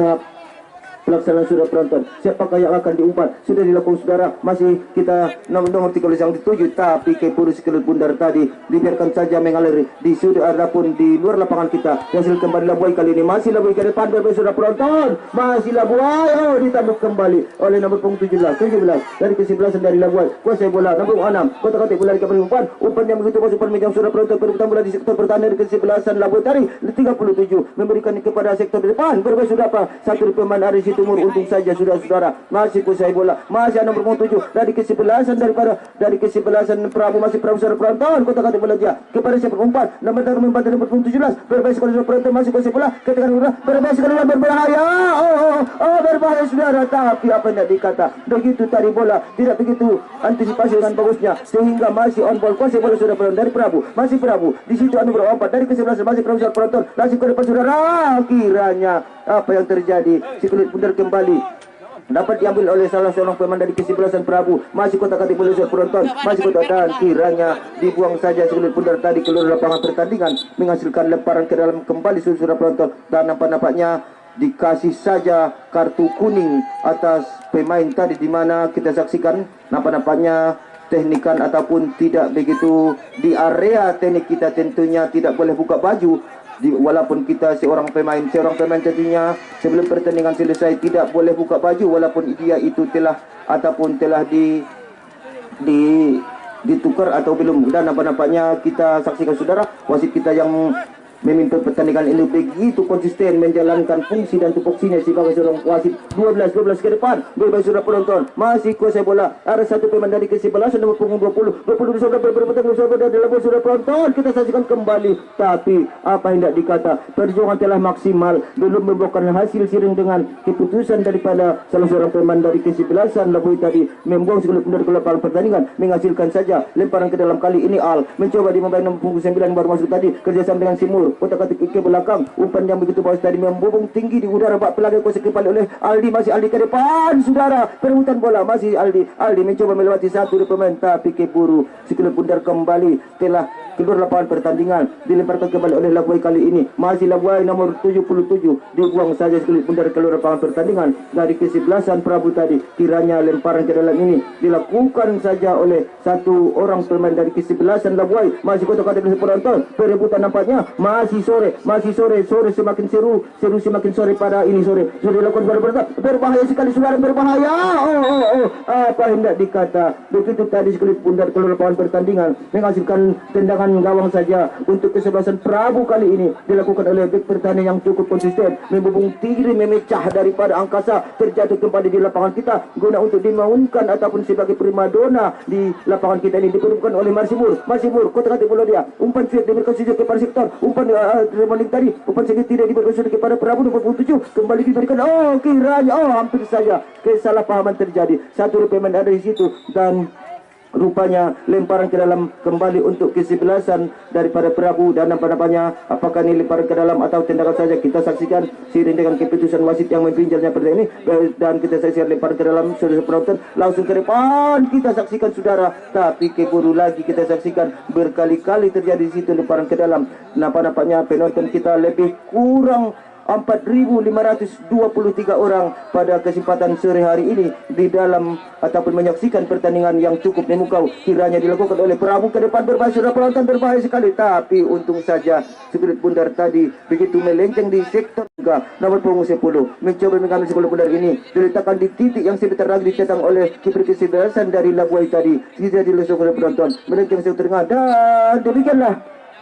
Speaker 4: pelaksanaan sudah penonton, siapakah yang akan diumpan sudah dilakukan saudara, masih kita nomor 13 yang dituju, tapi Kepuru sekelip bundar tadi dibiarkan saja mengalir di sudut adapun di luar lapangan kita. Hasil kembali Labuai kali ini, masih Labuai ke depan sudah penonton, masih Labuai ditambah kembali oleh nomor punggung 17 dari kesebelasan dari Labuai, kuasai bola nomor 6 kotak-kotak bola dikembali umpan yang begitu masuk permijang sudah penonton, perebutan bola di sektor pertahanan dari kesebelasan Labuai tadi 37 memberikan kepada sektor depan, berbagai sudah apa satu pemain Aris Timur, untung saja sudah saudara, masih kuasai bola, masih ada nomor 7 dari kesebelasan dari kesebelasan Prabu, masih Prabu sudah penonton, kotak-kotak bola dia kepada siapa umpan nomor 17 berbahaya sekali sudah penonton, masih kuasai bola ketika berbahaya sekali, berbahaya berbahaya saudara, tapi apa yang dikata begitu tadi bola tidak begitu antisipasi dengan bagusnya sehingga masih on ball, kuasai bola sudah penonton dari Prabu, masih Prabu di situ nomor 4 dari kesebelasan, masih Prabu sudah penonton, langsung ke depan saudara, kiranya apa yang terjadi, si kulit bundar kembali dapat diambil oleh salah seorang pemain dari kesebelasan Prabu, masih kotak-kotak bola penonton, masih kotak, dan kiranya dibuang saja si kulit bundar tadi keluar lapangan pertandingan, menghasilkan lemparan ke dalam kembali saudara penonton, dan nampaknya dikasih saja kartu kuning atas pemain tadi, di mana kita saksikan nampaknya teknikan ataupun tidak begitu di area teknik kita tentunya tidak boleh buka baju. Walaupun kita seorang pemain tentunya sebelum pertandingan selesai tidak boleh buka baju, walaupun dia itu telah ditukar atau belum. Dan nampaknya kita saksikan saudara, wasit kita yang memimpin pertandingan ini begitu konsisten menjalankan fungsi dan tupoksinya sebagai seorang wasit. 12 ke depan, bebas sudah penonton, masih kuasai bola, ada satu pemain dari kesebelasan nomor punggung 20 sudah berbentuk sudah dalam sudah penonton, kita saksikan kembali, tapi apa yang tidak dikata, perjuangan telah maksimal, belum membuahkan hasil seiring dengan keputusan daripada salah seorang pemain dari kesebelasan Labuai tadi membuang sekelip dari lapangan pertandingan, menghasilkan saja lemparan ke dalam. Kali ini Al mencoba di membaik nomor punggung 9 baru masuk tadi, kerjasama dengan Simul, kotak-kotak ke belakang, umpan yang begitu bagus tadi membubung tinggi di udara, bak pelagak kuasa kembali oleh Aldi, masih Aldi ke depan saudara, perebutan bola masih Aldi mencoba melewati satu pemain, tapi Kepuru sekelip bundar kembali telah keluar lapangan pertandingan, dilemparkan kembali oleh Labuai kali ini, masih Labuai nomor 77 dibuang saja sekelip bundar keluar lapangan pertandingan dari kesebelasan Prabu tadi. Kiranya lemparan ke dalam ini dilakukan saja oleh satu orang pemain dari kesebelasan Labuai, masih kotak-kotak penonton, perebutan nampaknya masih sore semakin seru semakin sore pada ini sore dilakukan berbahaya sekali suara, berbahaya apa hendak dikata begitu tadi sekelip bundar keluar lapangan pertandingan, menghasilkan tendangan gawang saja untuk kesebelasan Prabu. Kali ini dilakukan oleh bek pertahanan yang cukup konsisten, membubung tinggi memecah daripada angkasa, terjatuh kembali di lapangan kita guna untuk dimaunkan ataupun sebagai primadona di lapangan kita ini, diperlukan oleh Marsimur kotak-kotak bola dia, umpan sweep diberikan saja kepada sektor, umpan remoning tadi, umpan sedikit tidak diberikan sudah kepada Prabu nomor 7, kembali diberikan, kiranya hampir saja kesalahpahaman terjadi, satu pemain ada di situ, dan rupanya lemparan ke dalam kembali untuk kesebelasan daripada Prabu. Dan nampaknya apakah ini lemparan ke dalam atau tendangan saja, kita saksikan seiring dengan keputusan wasit yang mempinjalnya pada ini, dan kita saksikan lemparan ke dalam saudara penonton, langsung ke depan kita saksikan saudara, tapi Kepuru lagi kita saksikan berkali-kali terjadi di situ lemparan ke dalam. Nampaknya penonton kita lebih kurang 4.523 orang pada kesempatan sore hari ini di dalam ataupun menyaksikan pertandingan yang cukup memukau kiranya dilakukan oleh Prabu. Ke depan berbahaya, sudah penonton berbahaya sekali, tapi untung saja spirit bundar tadi begitu melenceng di sektor 3 nomor punggung 10 mencoba mengambil 10 bundar ini diletakkan di titik yang sebentar lagi dicetak oleh kiper kesebelasan dari Labuai tadi, tidak dilusuk oleh penonton melenceng sektor tengah. Dan demikianlah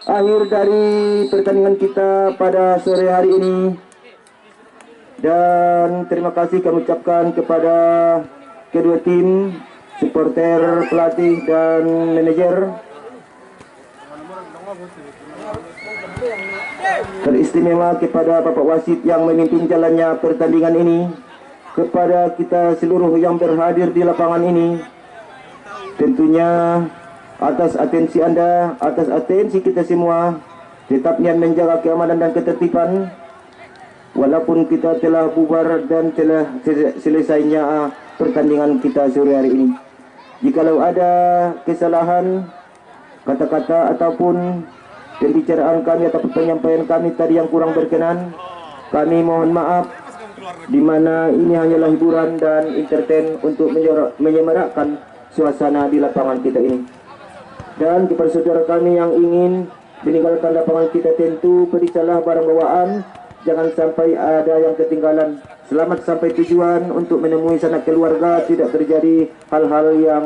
Speaker 4: akhir dari pertandingan kita pada sore hari ini. Dan terima kasih kami ucapkan kepada kedua tim, supporter, pelatih, dan manajer. Teristimewa kepada Bapak Wasit yang memimpin jalannya pertandingan ini, kepada kita seluruh yang berhadir di lapangan ini. Tentunya atas atensi Anda, atas atensi kita semua, tetapnya menjaga keamanan dan ketertiban. Walaupun kita telah bubar dan telah selesainya pertandingan kita sore hari ini, jikalau ada kesalahan kata-kata ataupun pembicaraan kami atau penyampaian kami tadi yang kurang berkenan, kami mohon maaf, di mana ini hanyalah hiburan dan entertain untuk menyemarakkan suasana di lapangan kita ini. Dan kepada saudara kami yang ingin meninggalkan lapangan kita, tentu periksalah barang bawaan, jangan sampai ada yang ketinggalan. Selamat sampai tujuan untuk menemui sanak keluarga, tidak terjadi hal-hal yang